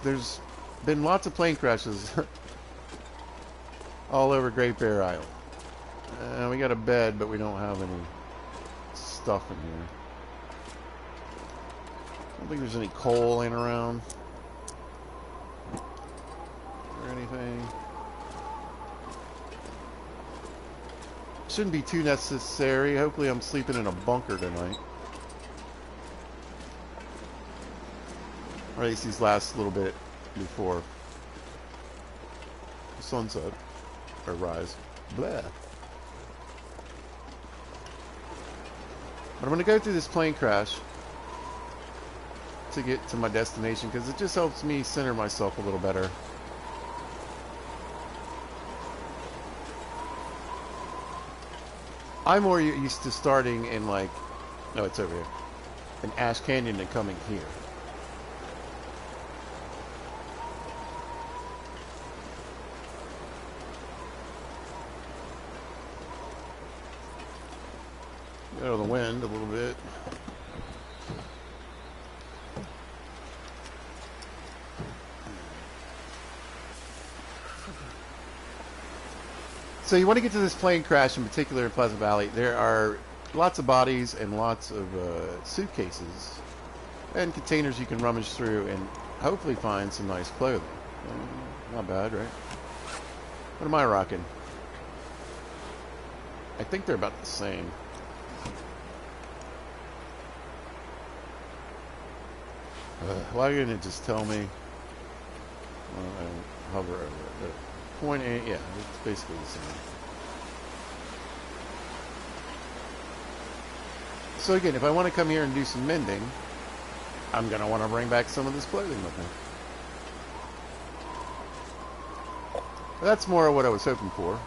There's been lots of plane crashes all over Great Bear Island. We got a bed, but we don't have any stuff in here. I don't think there's any coal laying around or anything. Shouldn't be too necessary. Hopefully I'm sleeping in a bunker tonight. Or at least these last little bit before sunset or rise. Blah. But I'm going to go through this plane crash to get to my destination because it just helps me center myself a little better. I'm more used to starting in like, no, it's over here, in Ash Canyon and coming here. Get out of the wind a little bit. So you want to get to this plane crash, in particular in Pleasant Valley. There are lots of bodies and lots of suitcases and containers you can rummage through and hopefully find some nice clothing. Not bad, right? What am I rocking? I think they're about the same. Why didn't it just tell me? Hover over it. Point A, yeah, it's basically the same. So again, if I want to come here and do some mending, I'm going to want to bring back some of this clothing with me. That's more of what I was hoping for.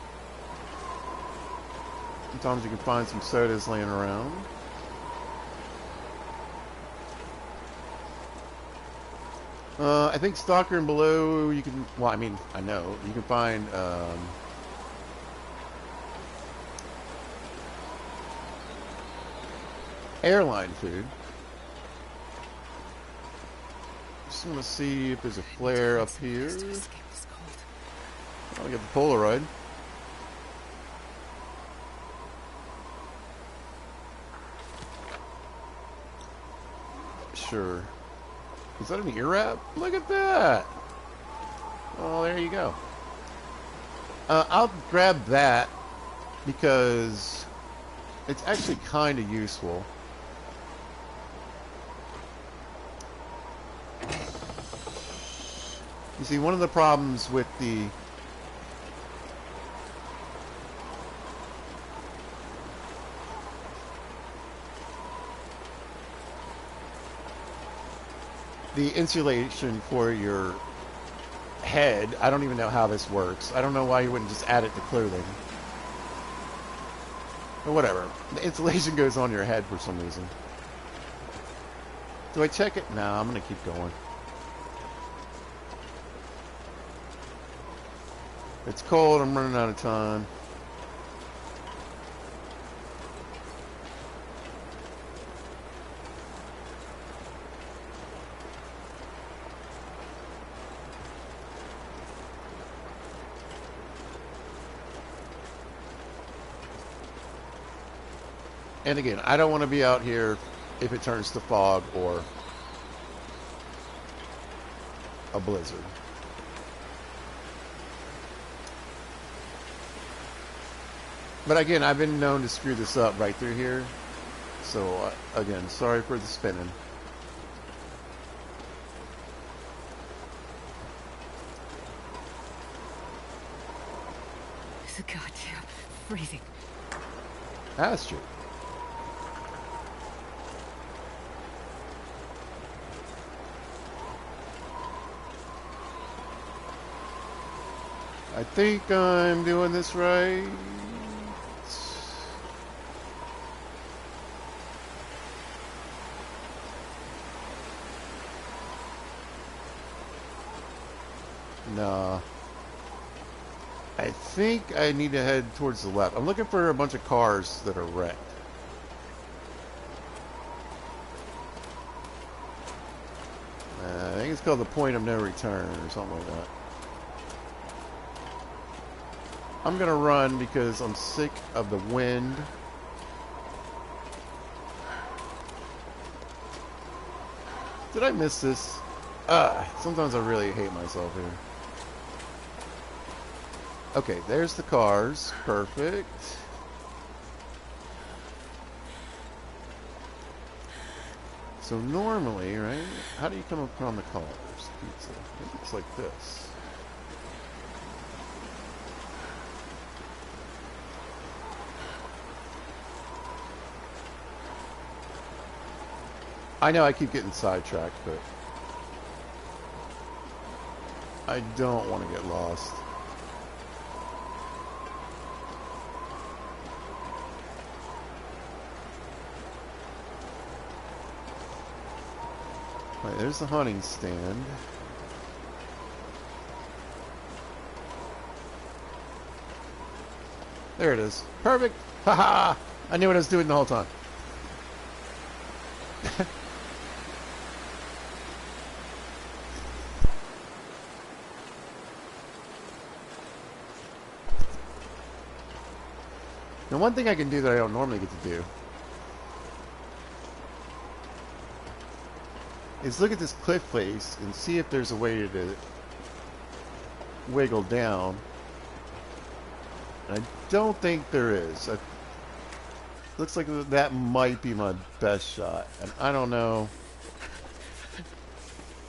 Sometimes you can find some sodas laying around. I think Stalker and below you can, well, I mean, I know, you can find, airline food. Just want to see if there's a flare up here. I'll get the Polaroid. Sure. Is that an ear wrap? Look at that! Oh, there you go. I'll grab that because it's actually kind of useful. You see, one of the problems with the insulation for your head, I don't even know how this works. I don't know why you wouldn't just add it to clothing. But whatever. The insulation goes on your head for some reason. Do I check it? No, I'm going to keep going. It's cold. I'm running out of time. And again, I don't want to be out here if it turns to fog or a blizzard. But again, I've been known to screw this up right through here. So, again, sorry for the spinning. It's goddamn freezing. That's true. I think I'm doing this right. No. I think I need to head towards the left. I'm looking for a bunch of cars that are wrecked. I think it's called the point of no return or something like that. I'm gonna run because I'm sick of the wind. Did I miss this? Sometimes I really hate myself here. Okay, there's the cars. Perfect. So normally, right? How do you come upon the cars? Pizza. It looks like this. I know I keep getting sidetracked, but I don't want to get lost. Right, there's the hunting stand. There it is. Perfect. Haha! I knew what I was doing the whole time. Now, one thing I can do that I don't normally get to do is look at this cliff face and see if there's a way to wiggle down I don't think there is. Looks like that might be my best shot. And I don't know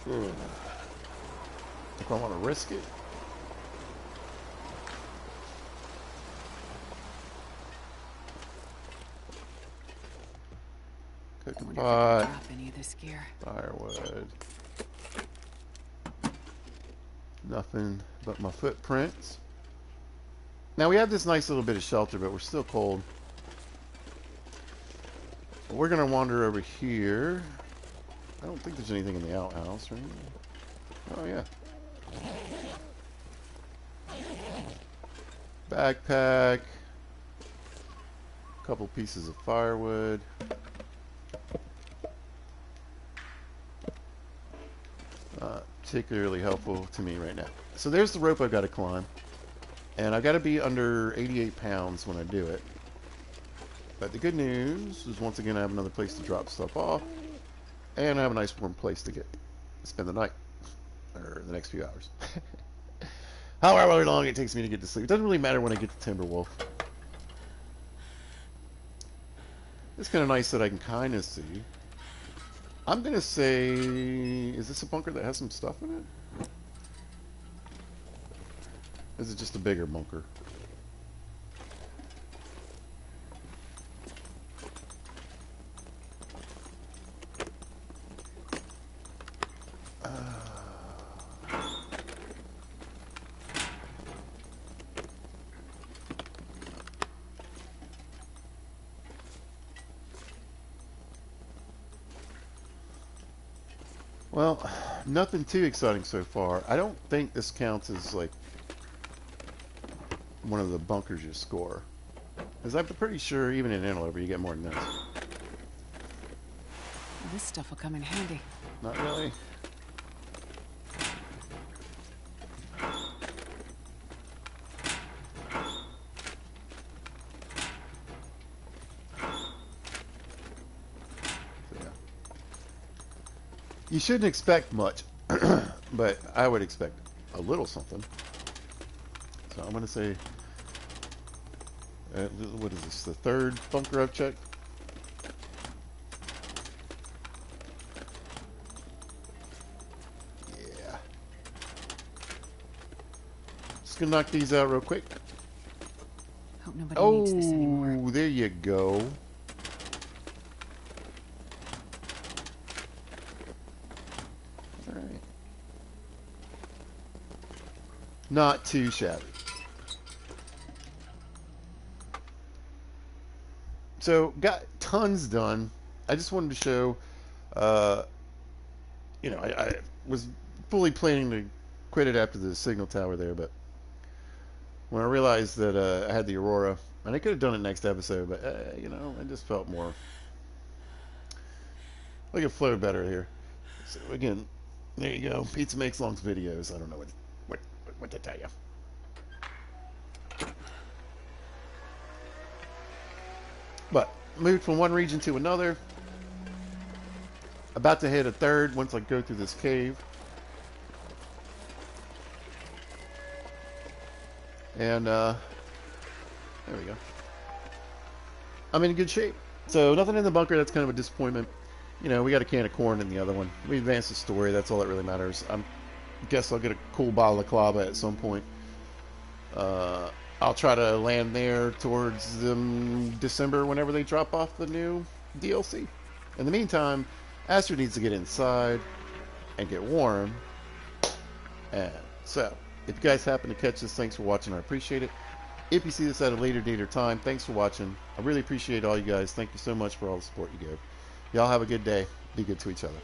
if I want to risk it. Cooking Wonder if I pot, can drop any of this gear. firewood. Nothing but my footprints. Now we have this nice little bit of shelter, but we're still cold. We're gonna wander over here. I don't think there's anything in the outhouse, right? Oh yeah. Backpack. Couple pieces of firewood. Particularly helpful to me right now. So there's the rope I've got to climb. And I've got to be under 88 pounds when I do it. But the good news is once again I have another place to drop stuff off. And I have a nice warm place to spend the night. Or the next few hours. However long it takes me to get to sleep. It doesn't really matter when I get to Timberwolf. It's kind of nice that I can kind of see. I'm going to say... Is this a bunker that has some stuff in it? Or is it just a bigger bunker? Well, nothing too exciting so far. I don't think this counts as, like, one of the bunkers you score. Because I'm pretty sure even in Antelope you get more than this. This stuff will come in handy. Not really. You shouldn't expect much, but I would expect a little something. So I'm going to say, what is this, the third bunker I've checked? Yeah. Just going to knock these out real quick. Hope nobody needs this anymore. Oh, there you go. Not too shabby. So, got tons done. I just wanted to show, you know, I was fully planning to quit it after the signal tower there, but when I realized that I had the Aurora, and I could have done it next episode, but, you know, I just felt more like it flowed better here. So, again, there you go. Pizza Makes Long's videos. I don't know what to tell you. But moved from one region to another. About to hit a third once I go through this cave. And there we go. I'm in good shape. So nothing in the bunker. That's kind of a disappointment. You know, we got a can of corn in the other one. We advanced the story. That's all that really matters. I guess I'll get a cool bottle of Clava at some point. I'll try to land there towards December whenever they drop off the new DLC. In the meantime, Astrid needs to get inside and get warm. And so, if you guys happen to catch this, thanks for watching. I appreciate it. If you see this at a later date or time, thanks for watching. I really appreciate all you guys. Thank you so much for all the support you give. Y'all have a good day. Be good to each other.